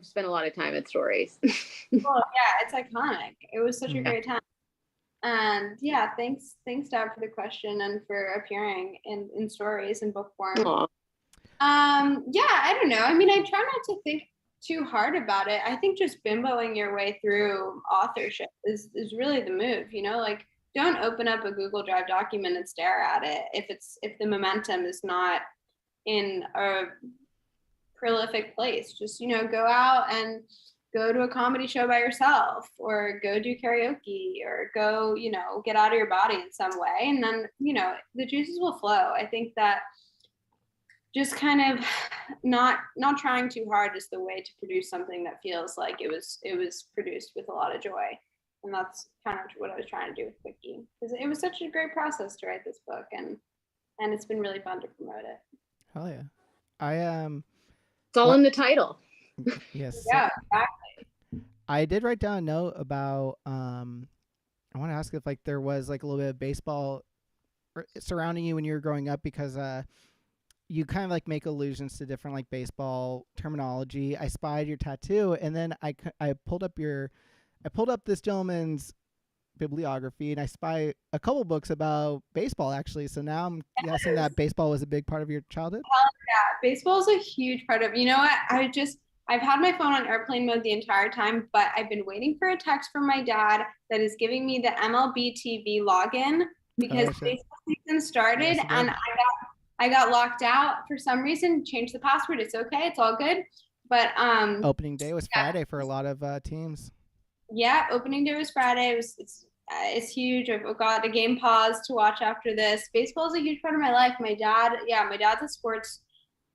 spent a lot of time at Stories. Well, yeah, it's iconic. It was such a great time. And yeah, thanks Dad for the question and for appearing in Stories in book form. Aww. Yeah, I don't know. I mean, I try not to think too hard about it. I think just bimboing your way through authorship is really the move, like don't open up a Google Drive document and stare at it if the momentum is not in a prolific place. Just, go out and go to a comedy show by yourself or go do karaoke or go, get out of your body in some way. And then, the juices will flow. I think that just kind of not trying too hard is the way to produce something that feels like it was produced with a lot of joy. And that's kind of what I was trying to do with Quickie, because it was such a great process to write this book, and it's been really fun to promote it. Hell yeah. It's all in the title. Yes. Yeah, exactly. I did write down a note about I want to ask if like there was like a little bit of baseball surrounding you when you were growing up, because you kind of like make allusions to different like baseball terminology. I spied your tattoo, and then I pulled up this gentleman's bibliography, and I spy a couple books about baseball actually. So now I'm guessing that baseball was a big part of your childhood. Yeah, baseball is a huge part of. You know what? I've had my phone on airplane mode the entire time, but I've been waiting for a text from my dad that is giving me the MLB TV login because baseball season started, and I got locked out for some reason. Changed the password. It's okay. It's all good. But opening day was Friday for a lot of teams. Yeah, opening day was Friday. It's huge. I've got a game pause to watch after this. Baseball is a huge part of my life. My dad's a sports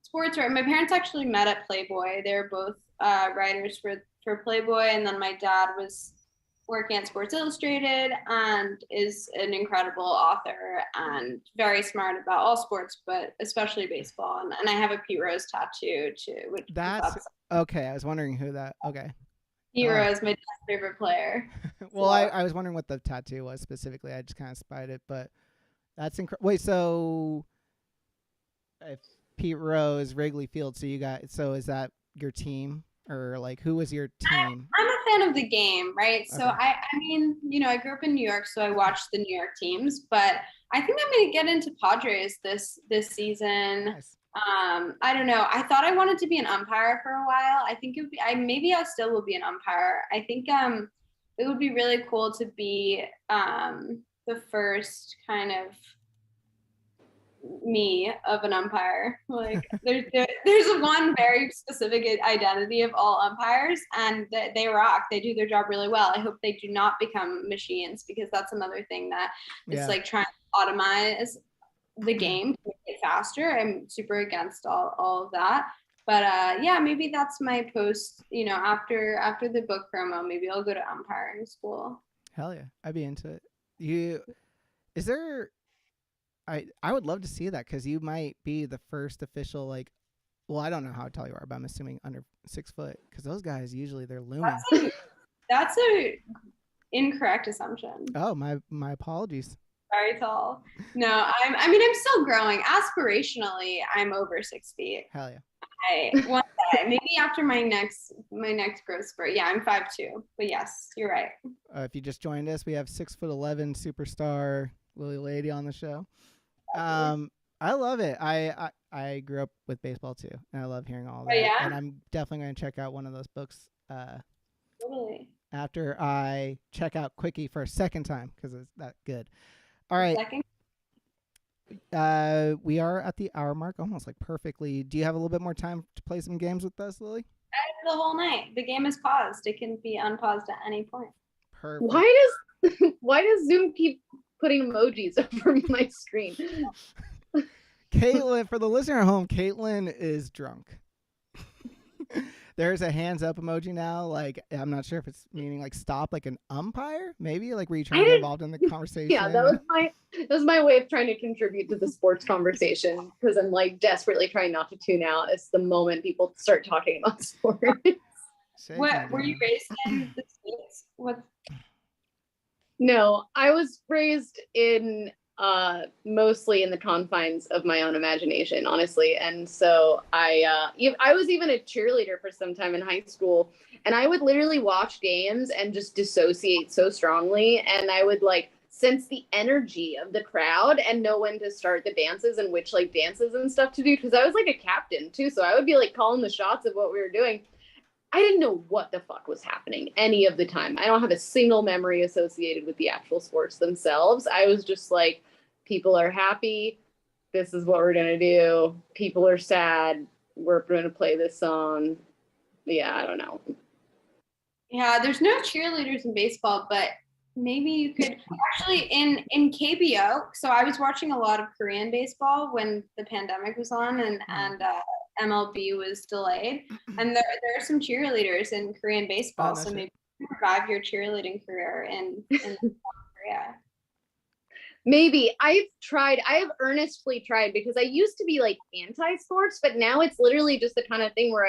sports. Right. My parents actually met at Playboy. They're both writers for Playboy, and then my dad was working at Sports Illustrated and is an incredible author and very smart about all sports, but especially baseball. And I have a Pete Rose tattoo too, which That's okay. I was wondering who that. Okay. Pete Rose, my dad's favorite player. Well, I was wondering what the tattoo was specifically. I just kind of spied it, but that's incredible. Wait, so if Pete Rose, Wrigley Field, so is that your team? Or like, who was your team? I'm a fan of the game, right? So Okay. I mean, I grew up in New York, so I watched the New York teams, but I think I'm gonna get into Padres this season. Nice. I don't know. I thought I wanted to be an umpire for a while. I think maybe I still will be an umpire. I think it would be really cool to be the first kind of me of an umpire. Like there's one very specific identity of all umpires, and they rock. They do their job really well. I hope they do not become machines, because that's another thing that is like trying to automize the game to make it faster. I'm super against all of that. But yeah, maybe that's my post, after the book promo, maybe I'll go to umpiring school. Hell yeah. I'd be into it. I would love to see that, because you might be the first official, like, well, I don't know how tall you are, but I'm assuming under 6 foot, because those guys usually they're looming. That's a incorrect assumption. Oh, my apologies. Very tall. No, I'm still growing. Aspirationally, I'm over 6 feet. Hell yeah. One day, maybe after my next growth spurt. Yeah, I'm 5'2", but yes, you're right. If you just joined us, we have 6'11" superstar Lily Lady on the show. I love it. I grew up with baseball too, and I love hearing all that. Yeah? And I'm definitely going to check out one of those books Totally. after I check out Quickie for a second time, because it's that good. All right. We are at the hour mark, almost like perfectly. Do you have a little bit more time to play some games with us, Lily? The whole night. The game is paused. It can be unpaused at any point. Perfect. Why does Zoom keep putting emojis over my screen? Caitlin, for the listener at home, Caitlin is drunk. There's a hands up emoji now. Like, I'm not sure if it's meaning like stop, like an umpire, maybe, like were you trying to get involved in the conversation? Yeah, that was my way of trying to contribute to the sports conversation, because I'm like desperately trying not to tune out. It's the moment people start talking about sports. What were you raised in the States? What? No, I was raised in mostly in the confines of my own imagination, honestly. And so I was even a cheerleader for some time in high school, and I would literally watch games and just dissociate so strongly. And I would like sense the energy of the crowd and know when to start the dances and which like dances and stuff to do. Cause I was like a captain too. So I would be like calling the shots of what we were doing. I didn't know what the fuck was happening any of the time. I don't have a single memory associated with the actual sports themselves. I was just like, people are happy. This is what we're going to do. People are sad. We're going to play this song. Yeah, I don't know. Yeah, there's no cheerleaders in baseball, but maybe you could actually in KBO. So I was watching a lot of Korean baseball when the pandemic was on and MLB was delayed. And there are some cheerleaders in Korean baseball. So maybe you can revive your cheerleading career in Korea. Maybe. I have earnestly tried, because I used to be like anti-sports, but now it's literally just the kind of thing where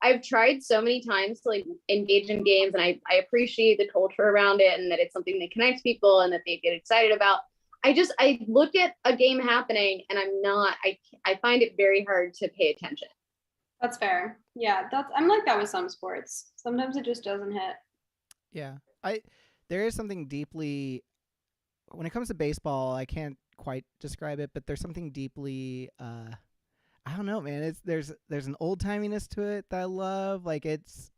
I've tried so many times to like engage in games, and I appreciate the culture around it and that it's something that connects people and that they get excited about. I look at a game happening and I find it very hard to pay attention. That's fair. Yeah, I'm like that with some sports. Sometimes it just doesn't hit. Yeah. There is something deeply, when it comes to baseball, I can't quite describe it, but there's something deeply I don't know, man. There's an old timiness to it that I love. Like, it's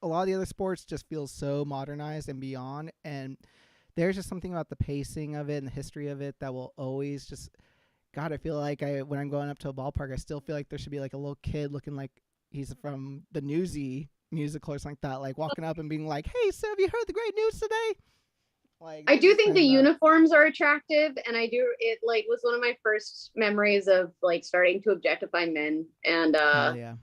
a lot of the other sports just feel so modernized and beyond, and there's just something about the pacing of it and the history of it that will always just, God, I feel like when I'm going up to a ballpark, I still feel like there should be like a little kid looking like he's from the Newsy musical or something like that, like walking up and being like, "Hey, so have you heard the great news today?" Like I do think the and, uniforms are attractive, and it like was one of my first memories of like starting to objectify men, hell yeah.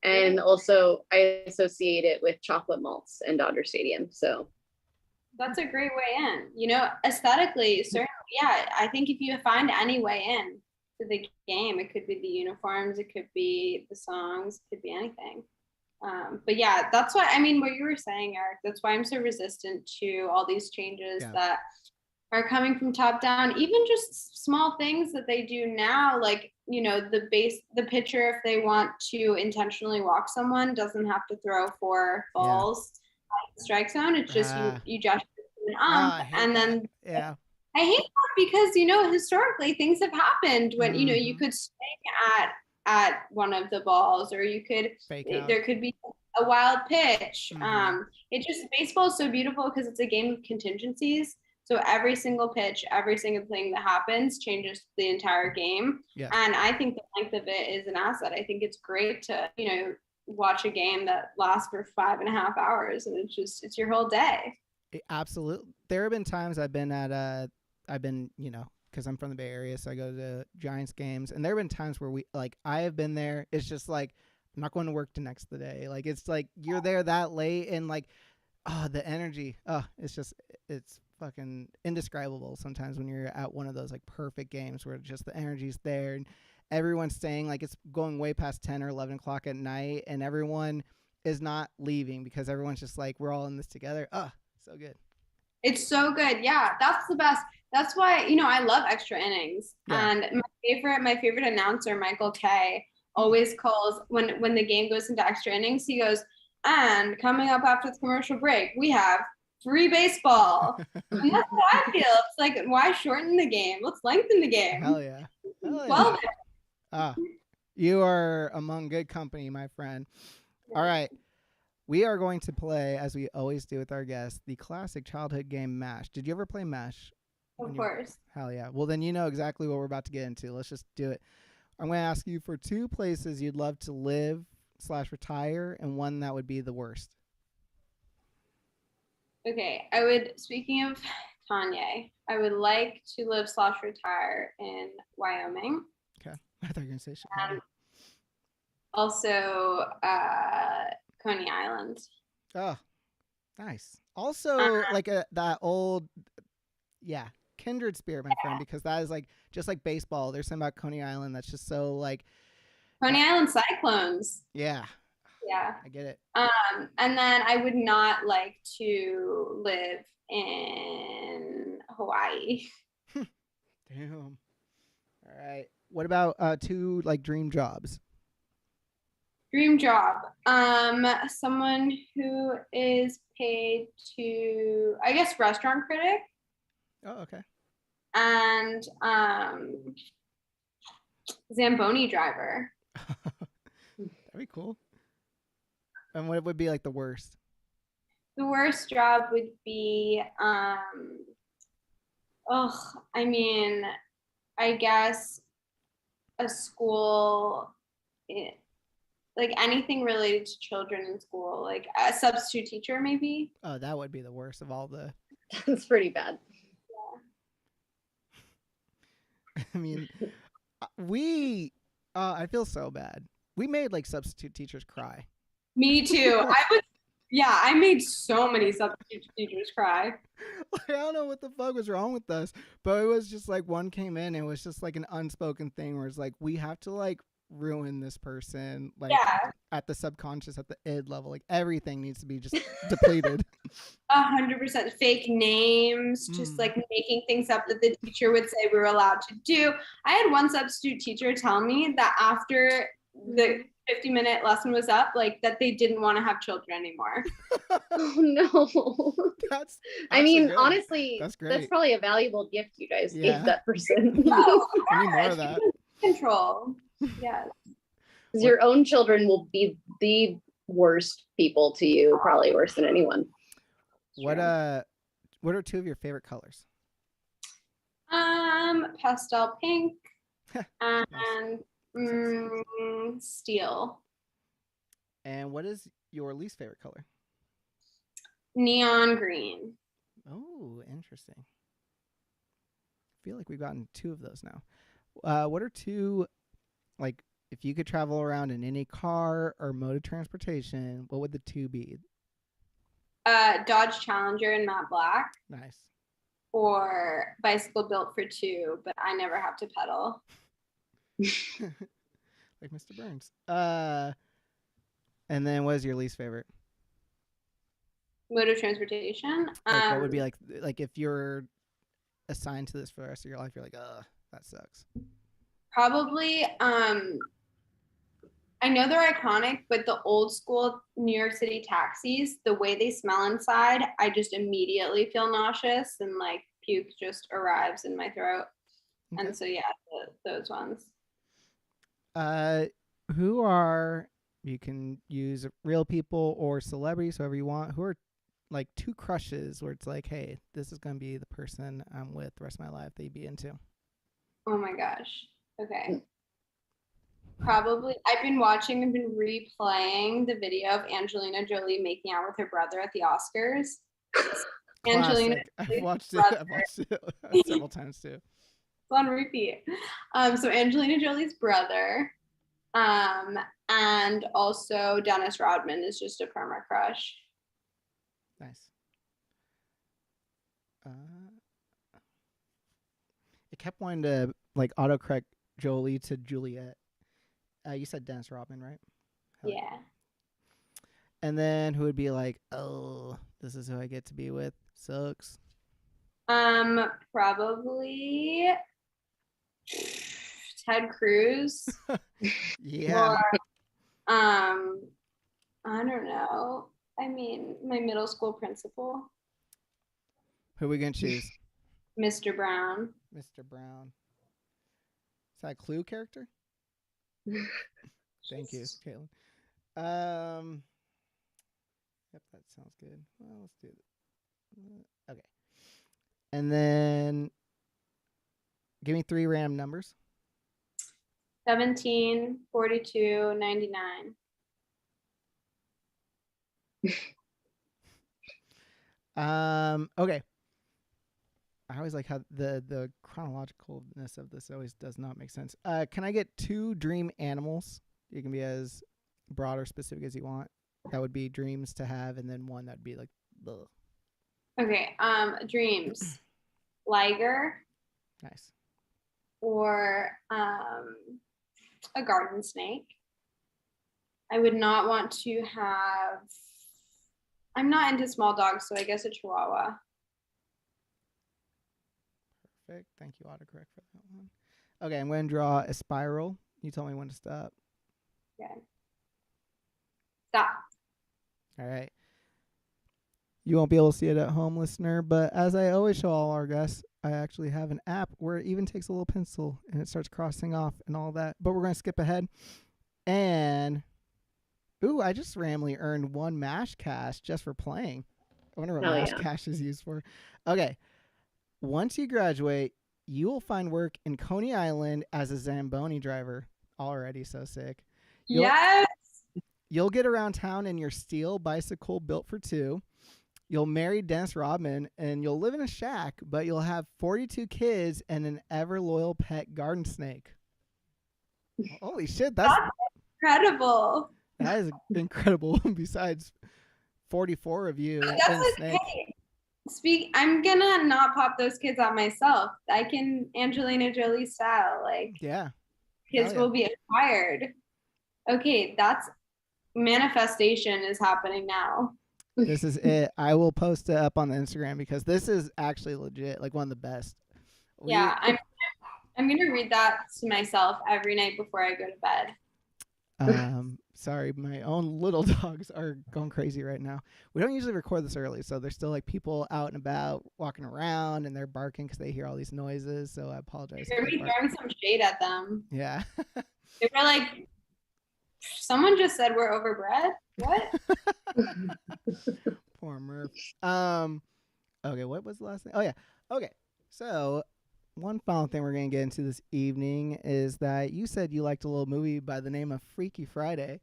and also I associate it with chocolate malts and Dodger Stadium. So That's a great way in. You know, aesthetically, certainly, yeah. I think if you find any way in to the game, it could be the uniforms, it could be the songs, it could be anything. But yeah, that's why, I mean, what you were saying, Eric, that's why I'm so resistant to all these changes that are coming from top down, even just small things that they do now, like, you know, the pitcher, if they want to intentionally walk someone, doesn't have to throw 4 balls at the strike zone. It's just you just an ump, and then I hate that because, you know, historically things have happened when, you know, you could swing at one of the balls, or you could there could be a wild pitch. It just, baseball is so beautiful because it's a game of contingencies. So every single pitch, every single thing that happens changes the entire game. And I think the length of it is an asset. I think it's great to, you know, watch a game that lasts for 5.5 hours, and it's your whole day. Absolutely. There have been times I've been, you know, because I'm from the Bay Area, so I go to Giants games, and there have been times where I have been there. It's just like, I'm not going to work the next day. Like, it's like you're there that late, and like, the energy, it's fucking indescribable sometimes when you're at one of those like perfect games where just the energy's there and everyone's staying, like it's going way past 10 or 11 o'clock at night, and everyone is not leaving because everyone's just like, we're all in this together. So good. It's so good. Yeah, that's the best. That's why, you know, I love extra innings. And my favorite announcer, Michael Kay, always calls when the game goes into extra innings, he goes, and coming up after the commercial break, we have free baseball. And that's what I feel. It's like, why shorten the game? Let's lengthen the game. Hell yeah. You are among good company, my friend. All right. We are going to play, as we always do with our guests, the classic childhood game MASH. Did you ever play MASH? Of course. Hell yeah. Well, then you know exactly what we're about to get into. Let's just do it. I'm going to ask you for 2 places you'd love to live/retire, and one that would be the worst. Okay. Speaking of Kanye, I would like to live/retire in Wyoming. Okay. I thought you were going to say Chicago. Also, Coney Island. Oh, nice. Also, like that old, kindred spirit, my friend, because that is like, just like baseball, there's something about Coney Island that's just so like. Coney Island Cyclones. Yeah. Yeah. I get it. And then I would not like to live in Hawaii. Damn. All right. What about 2 like dream jobs? Dream job. Someone who is paid to, I guess, restaurant critic. Oh, okay. And Zamboni driver. That'd be cool. And what would be like the worst? The worst job would be, I mean, I guess a school, like anything related to children in school, like a substitute teacher, maybe. Oh, that would be the worst of all the. That's pretty bad. Yeah. I mean, I feel so bad. We made like substitute teachers cry. Me too. I made so many substitute teachers cry. Like, I don't know what the fuck was wrong with us, but it was just like one came in and it was just like an unspoken thing where it's like, we have to like ruin this person, like at the subconscious, at the id level, like everything needs to be just depleted. 100% fake names, just like making things up that the teacher would say we were allowed to do. I had one substitute teacher tell me that after the 50-minute lesson was up, like that they didn't want to have children anymore. Oh no. That's I mean, good. Honestly, that's probably a valuable gift you guys gave that person. No, I need more of that. Control. Yes. Because your own children will be the worst people to you, probably worse than anyone. What are 2 of your favorite colors? Pastel pink and steel. And what is your least favorite color? Neon green. Oh, interesting. I feel like we've gotten 2 of those now. What are 2, like, if you could travel around in any car or mode of transportation, what would the 2 be? Dodge Challenger in matte black, Nice. or bicycle built for 2, but I never have to pedal. Like Mr. Burns. And then what is your least favorite? Mode of transportation. Like, what would be like if you're assigned to this for the rest of your life, you're like, that sucks. Probably. I know they're iconic, but the old school New York City taxis, the way they smell inside, I just immediately feel nauseous and like puke just arrives in my throat. Okay. And so yeah, those ones. Who are, you can use real people or celebrities, whoever you want, who are like 2 crushes where it's like, hey, this is gonna be the person I'm with the rest of my life that you'd be into? Oh my gosh. Okay. Probably I've been replaying the video of Angelina Jolie making out with her brother at the Oscars. Angelina I've watched it several times too. It's on repeat. So Angelina Jolie's brother, and also Dennis Rodman is just a perma crush. Nice. It kept wanting to like autocorrect Jolie to Juliet. You said Dennis Rodman, right? Yeah. And then who would be like, oh, this is who I get to be with? Sucks. Probably Ted Cruz. Yeah. Or, I don't know. I mean, my middle school principal. Who are we gonna choose? Mr. Brown. Mr. Brown. Is that a Clue character? Thank you, Caitlin. Yep, that sounds good. Well, let's do it. Okay. And then give me 3 random numbers. 17, 42, 99. Okay. I always like how the chronologicalness of this always does not make sense. Can I get 2 dream animals? You can be as broad or specific as you want. That would be dreams to have, and then one that'd be like, ugh. Okay. Dreams. Liger. Nice. Or a garden snake. I would not want to have. I'm not into small dogs, so I guess a Chihuahua. Perfect. Thank you, autocorrect, for that one. Okay, I'm going to draw a spiral. You tell me when to stop. Okay. Stop. All right. You won't be able to see it at home, listener, but as I always show all our guests, I actually have an app where it even takes a little pencil and it starts crossing off and all that. But we're going to skip ahead. And, ooh, I just randomly earned 1 Mash Cash just for playing. I wonder what Mash Cash is used for. Okay. Once you graduate, you will find work in Coney Island as a Zamboni driver. Already so sick. Yes. You'll get around town in your steel bicycle built for 2. You'll marry Dennis Rodman, and you'll live in a shack, but you'll have 42 kids and an ever-loyal pet garden snake. Holy shit, that's incredible. That is incredible. Besides 44 of you That's and okay. snake. I'm gonna not pop those kids out myself. I can Angelina Jolie style. Like, yeah, kids will be acquired. Okay, that's manifestation is happening now. This is it. I will post it up on the Instagram because this is actually legit, like one of the best. Yeah, I'm gonna read that to myself every night before I go to bed. Sorry, my own little dogs are going crazy right now. We don't usually record this early, so there's still like people out and about walking around and they're barking because they hear all these noises. So I apologize. You're throwing some shade at them. Yeah. They were like, someone just said we're overbred. What? Poor Murph. Okay, what was the last thing? Oh yeah. Okay. So one final thing we're gonna get into this evening is that you said you liked a little movie by the name of Freaky Friday.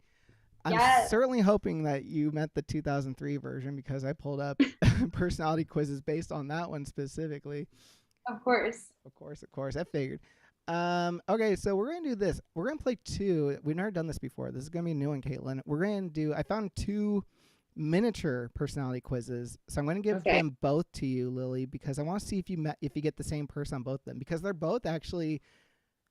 I'm Yes. certainly hoping that you meant the 2003 version because I pulled up personality quizzes based on that one specifically. Of course. Of course. I figured. Okay, so we're gonna do this. We're gonna play two. We've never done this before. This is gonna be new one, Caitlin. We're gonna do. I found two miniature personality quizzes, so I'm gonna give them both to you, Lily, because I want to see if you get the same person on both of them, because they're both actually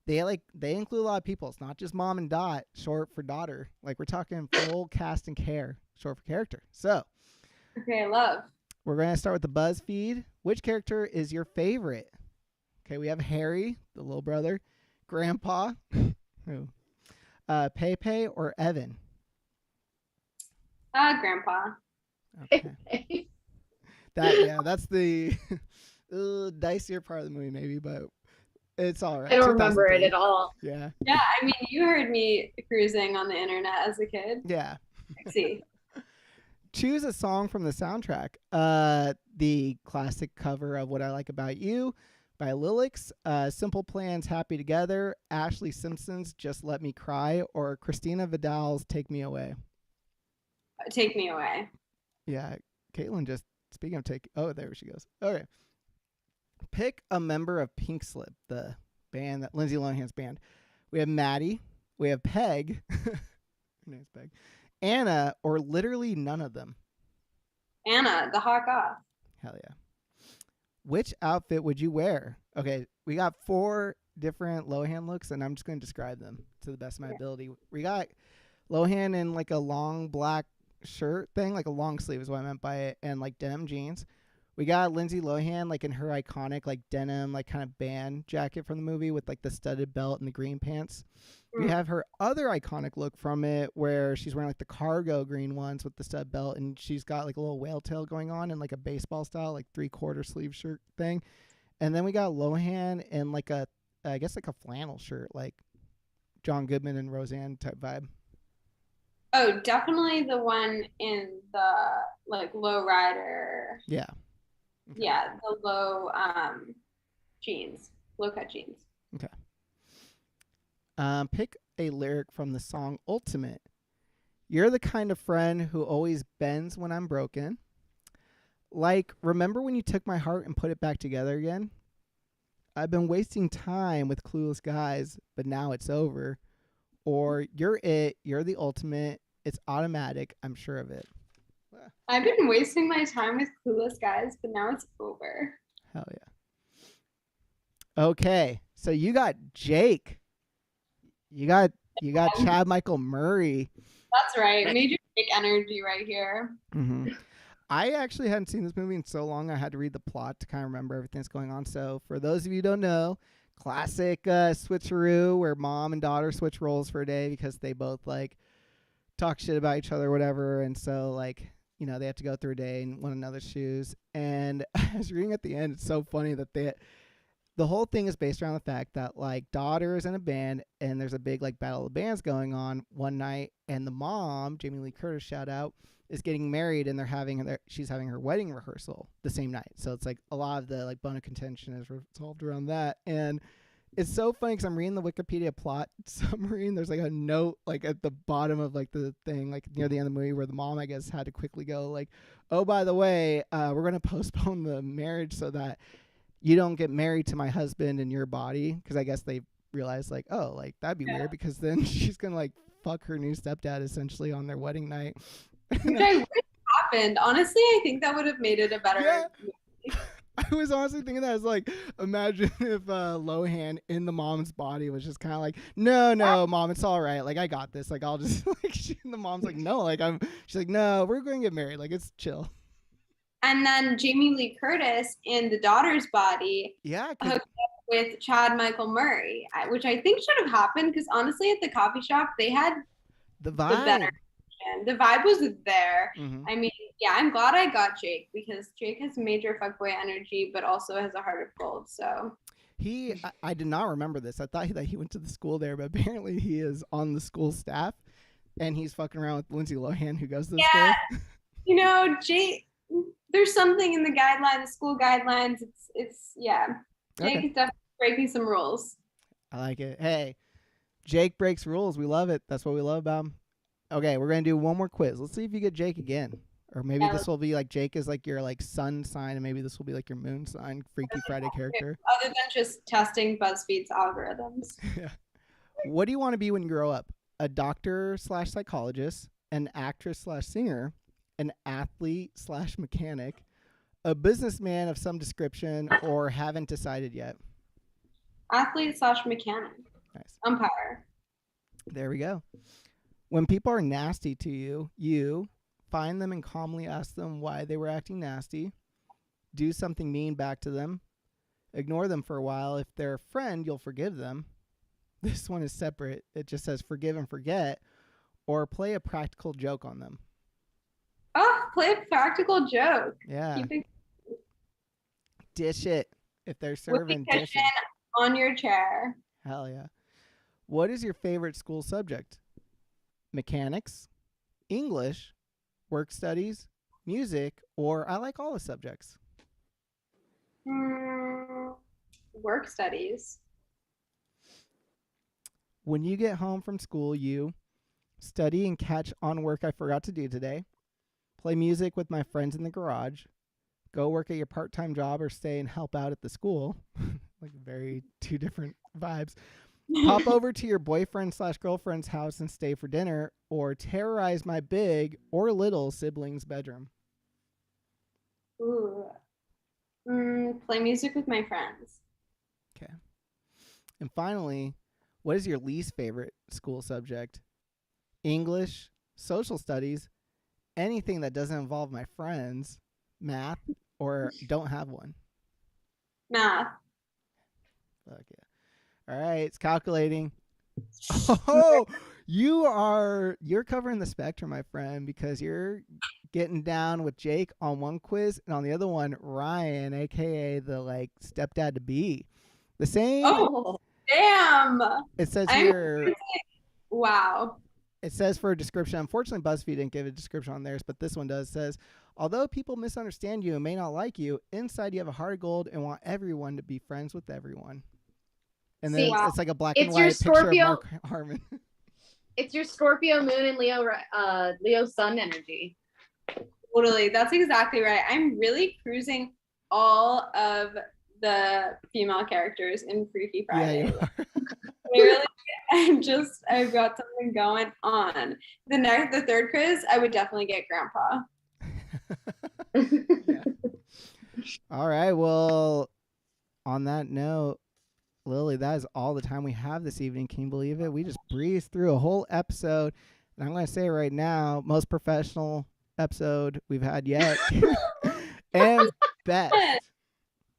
they include a lot of people. It's not just mom and dot, short for daughter. Like we're talking full cast and care, short for character. So Okay, love. we're gonna start with the BuzzFeed. Which character is your favorite? Okay, we have Harry, the little brother, Grandpa, Pepe, or Evan. Grandpa. Okay. That's the dicier part of the movie, maybe, but it's all right. I don't remember it at all. Yeah. Yeah, I mean, you heard me cruising on the internet as a kid. Yeah. See. Choose a song from the soundtrack. The classic cover of What I Like About You by Lilix, Simple Plan's Happy Together, Ashley Simpson's Just Let Me Cry, or Christina Vidal's Take Me Away. Take Me Away. Yeah, Caitlin just, speaking of oh, there she goes. Okay. Pick a member of Pink Slip, the band, that Lindsay Lohan's band. We have Maddie, we have Peg, her name's Peg, Anna, or literally none of them. Anna, the hot goth. Hell yeah. Which outfit would you wear? Okay, we got 4 different Lohan looks, and I'm just going to describe them to the best of my ability. We got Lohan in like a long black shirt thing, like a long sleeve is what I meant by it, and like denim jeans. We got Lindsay Lohan like in her iconic like denim like kind of band jacket from the movie with like the studded belt and the green pants. We have her other iconic look from it where she's wearing like the cargo green ones with the stud belt, and she's got like a little whale tail going on and like a baseball style like 3/4 sleeve shirt thing. And then we got Lohan in like a I guess like a flannel shirt, like John Goodman and Roseanne type vibe. Oh, definitely the one in the like low rider. Yeah. Okay. Yeah, the low jeans, low cut jeans. Okay. Pick a lyric from the song Ultimate. You're the kind of friend who always bends when I'm broken. Like, remember when you took my heart and put it back together again? I've been wasting time with clueless guys, but now it's over. Or you're it, you're the ultimate, it's automatic, I'm sure of it. I've been wasting my time with clueless guys, but now it's over. Hell yeah. Okay, so you got Jake. You got Chad Michael Murray. That's right. Major Jake energy right here. Mm-hmm. I actually hadn't seen this movie in so long. I had to read the plot to kind of remember everything that's going on. So for those of you who don't know, classic switcheroo where mom and daughter switch roles for a day because they both like talk shit about each other or whatever. And so like, you know, they have to go through a day in one another's shoes. And I was reading at the end, it's so funny that the whole thing is based around the fact that like daughter is in a band and there's a big like battle of bands going on one night, and the mom, Jamie Lee Curtis, shout out, is getting married, and she's having her wedding rehearsal the same night. So it's like a lot of the like bone of contention is resolved around that. And it's so funny because I'm reading the Wikipedia plot summary, and there's like a note like at the bottom of like the thing, like near the end of the movie, where the mom, I guess, had to quickly go like, oh, by the way, we're going to postpone the marriage so that you don't get married to my husband in your body. Because I guess they realized like, oh, like that'd be weird because then she's going to like fuck her new stepdad essentially on their wedding night. Which I wish happened. Honestly, I think that would have made it a better movie. I was honestly thinking that. I was like, imagine if Lohan in the mom's body was just kind of like, no, mom, it's all right. Like, I got this. Like, I'll just like, the mom's like, no, like, she's like, no, we're going to get married. Like, it's chill. And then Jamie Lee Curtis in the daughter's body hooked up with Chad Michael Murray, which I think should have happened because honestly, at the coffee shop, they had the vibe. The better. The vibe was there. Mm-hmm. I mean, yeah, I'm glad I got Jake because Jake has major fuckboy energy, but also has a heart of gold. So I did not remember this. I thought that he went to the school there, but apparently he is on the school staff, and he's fucking around with Lindsay Lohan, who goes to the school. You know, Jake. There's something in the school guidelines. It's yeah. Jake is definitely breaking some rules. I like it. Hey, Jake breaks rules. We love it. That's what we love about him. Okay, we're gonna do one more quiz. Let's see if you get Jake again. Or maybe Yeah, this will be like Jake is like your like sun sign, and maybe this will be like your moon sign, Freaky Friday character. other than just testing BuzzFeed's algorithms. Yeah. What do you want to be when you grow up? A doctor slash psychologist, an actress slash singer, an athlete slash mechanic, a businessman of some description, or haven't decided yet? Athlete slash mechanic. Nice. Umpire. There we go. When people are nasty to you, you find them and calmly ask them why they were acting nasty. Do something mean back to them. Ignore them for a while. If they're a friend, you'll forgive them. This one is separate. It just says forgive and forget, or play a practical joke on them. Oh, play a practical joke. Yeah. Keep it Dish it. If they're serving, cushion dish it. on your chair. Hell yeah. What is your favorite school subject? Mechanics, English, work studies, music, or I like all the subjects. Work studies. When you get home from school, you study and catch on work I forgot to do today, play music with my friends in the garage, go work at your part-time job or stay and help out at the school. Like very two different vibes. Pop over to your boyfriend slash girlfriend's house and stay for dinner, or terrorize my big or little sibling's bedroom. Ooh. Play music with my friends. Okay. And finally, what is your least favorite school subject? English, social studies, anything that doesn't involve my friends, math, or don't have one. Math. Fuck yeah. All right, it's calculating. Oh, you're covering the spectrum, my friend, because you're getting down with Jake on one quiz, and on the other one, Ryan, aka the like stepdad to be. The same. Oh, damn. It says here. Wow. It says for a description. Unfortunately, BuzzFeed didn't give a description on theirs, but this one does. It says, although people misunderstand you and may not like you, inside you have a heart of gold and want everyone to be friends with everyone. And then it's like a black and white picture of Mark Harmon. It's your Scorpio moon and Leo sun energy. Totally. That's exactly right. I'm really cruising all of the female characters in Freaky Friday. Yeah, you are. Really, I've got something going on. The third quiz, I would definitely get Grandpa. Yeah. All right. Well, on that note, Lily, that is all the time we have this evening. Can you believe it? We just breezed through a whole episode. And I'm going to say right now, most professional episode we've had yet. And best.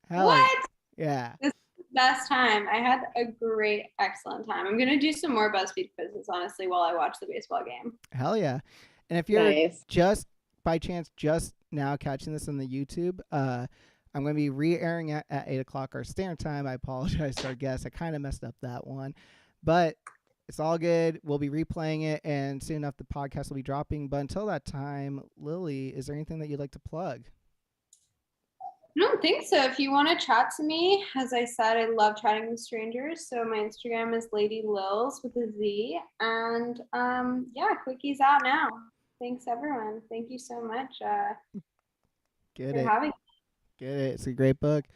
Hell what? Yeah. This is the best time. I had a great, excellent time. I'm going to do some more BuzzFeed quizzes, honestly, while I watch the baseball game. Hell yeah. And if you're just by chance just now catching this on the YouTube, I'm going to be re-airing at 8 o'clock our standard time. I apologize to our guests. I kind of messed up that one. But it's all good. We'll be replaying it, and soon enough the podcast will be dropping. But until that time, Lily, is there anything that you'd like to plug? I don't think so. If you want to chat to me, as I said, I love chatting with strangers. So my Instagram is Lady Lils with a Z. And Quickie's out now. Thanks, everyone. Thank you so much for having me. Get it. It's a great book.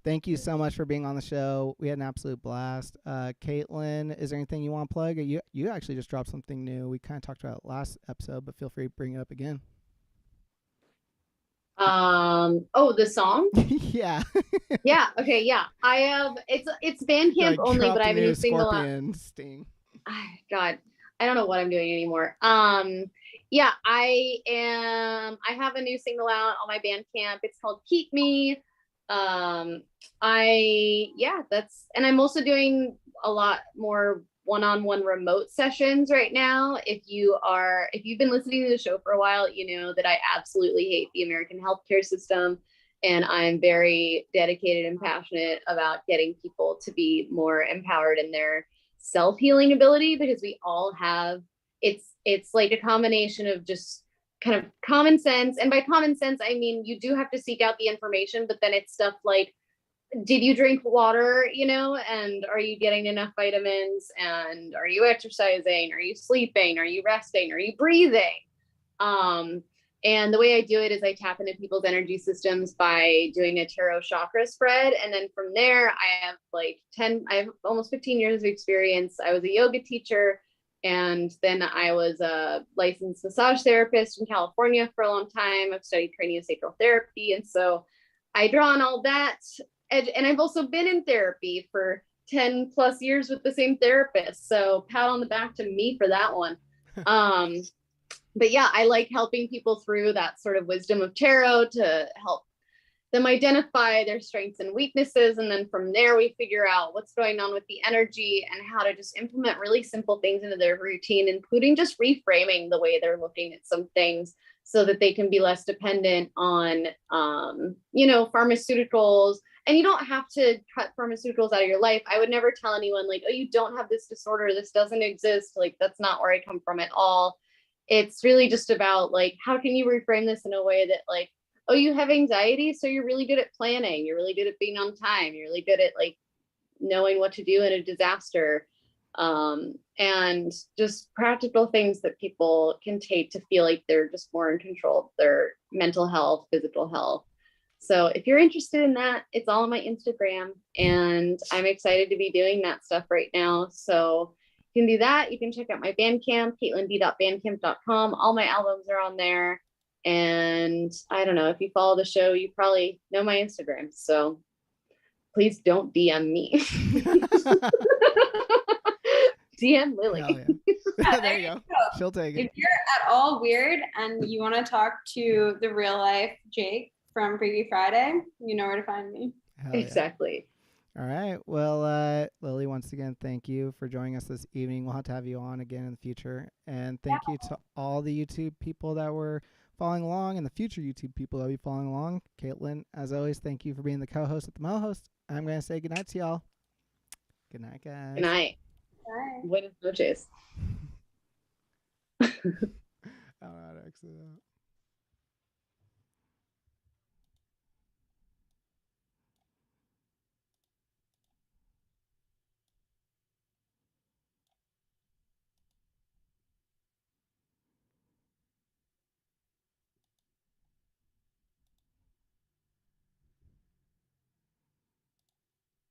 Thank you so much for being on the show. We had an absolute blast. Caitlin, is there anything you want to plug? You actually just dropped something new. We kind of talked about it last episode, but feel free to bring it up again. The song? Yeah. Yeah. Okay. Yeah. I have. It's Bandcamp only, but I have a new single out. Sting. God, I don't know what I'm doing anymore. Yeah, I have a new single out on my Bandcamp. It's called Keep Me. And I'm also doing a lot more one-on-one remote sessions right now. If you've been listening to the show for a while, you know that I absolutely hate the American healthcare system. And I'm very dedicated and passionate about getting people to be more empowered in their self-healing ability, because we all have, it's like a combination of just kind of common sense. And by common sense, I mean, you do have to seek out the information, but then it's stuff like did you drink water, and are you getting enough vitamins, and are you exercising, are you sleeping, are you resting, are you breathing? And the way I do it is I tap into people's energy systems by doing a tarot chakra spread. And then from there, I have almost 15 years of experience. I was a yoga teacher, and then I was a licensed massage therapist in California for a long time. I've studied craniosacral therapy. And so I draw on all that. And I've also been in therapy for 10 plus years with the same therapist. So pat on the back to me for that one. But yeah, I like helping people through that sort of wisdom of tarot to help them identify their strengths and weaknesses. And then from there, we figure out what's going on with the energy and how to just implement really simple things into their routine, including just reframing the way they're looking at some things so that they can be less dependent on, pharmaceuticals. And you don't have to cut pharmaceuticals out of your life. I would never tell anyone like, oh, you don't have this disorder, this doesn't exist. Like, that's not where I come from at all. It's really just about like, how can you reframe this in a way that like, oh, you have anxiety, so you're really good at planning, you're really good at being on time, you're really good at like knowing what to do in a disaster, and just practical things that people can take to feel like they're just more in control of their mental health, physical health. So if you're interested in that, it's all on my Instagram, and I'm excited to be doing that stuff right now. So you can do that. You can check out my Bandcamp, caitlind.bandcamp.com. All my albums are on there. And I don't know, if you follow the show, you probably know my Instagram. So please don't DM me. DM Lily. Yeah. There you go. She'll take it. If you're at all weird and you want to talk to the real life Jake from Freaky Friday, you know where to find me. Hell exactly. Yeah. All right. Well, Lily, once again, thank you for joining us this evening. We'll have to have you on again in the future. And thank you to all the YouTube people that were following along and the future YouTube people that will be following along. Caitlin, as always, thank you for being the co-host at the Mo-host. I'm going to say goodnight to y'all. Good night, guys. Good night. Bye. Buenas noches. I don't know how to exit out.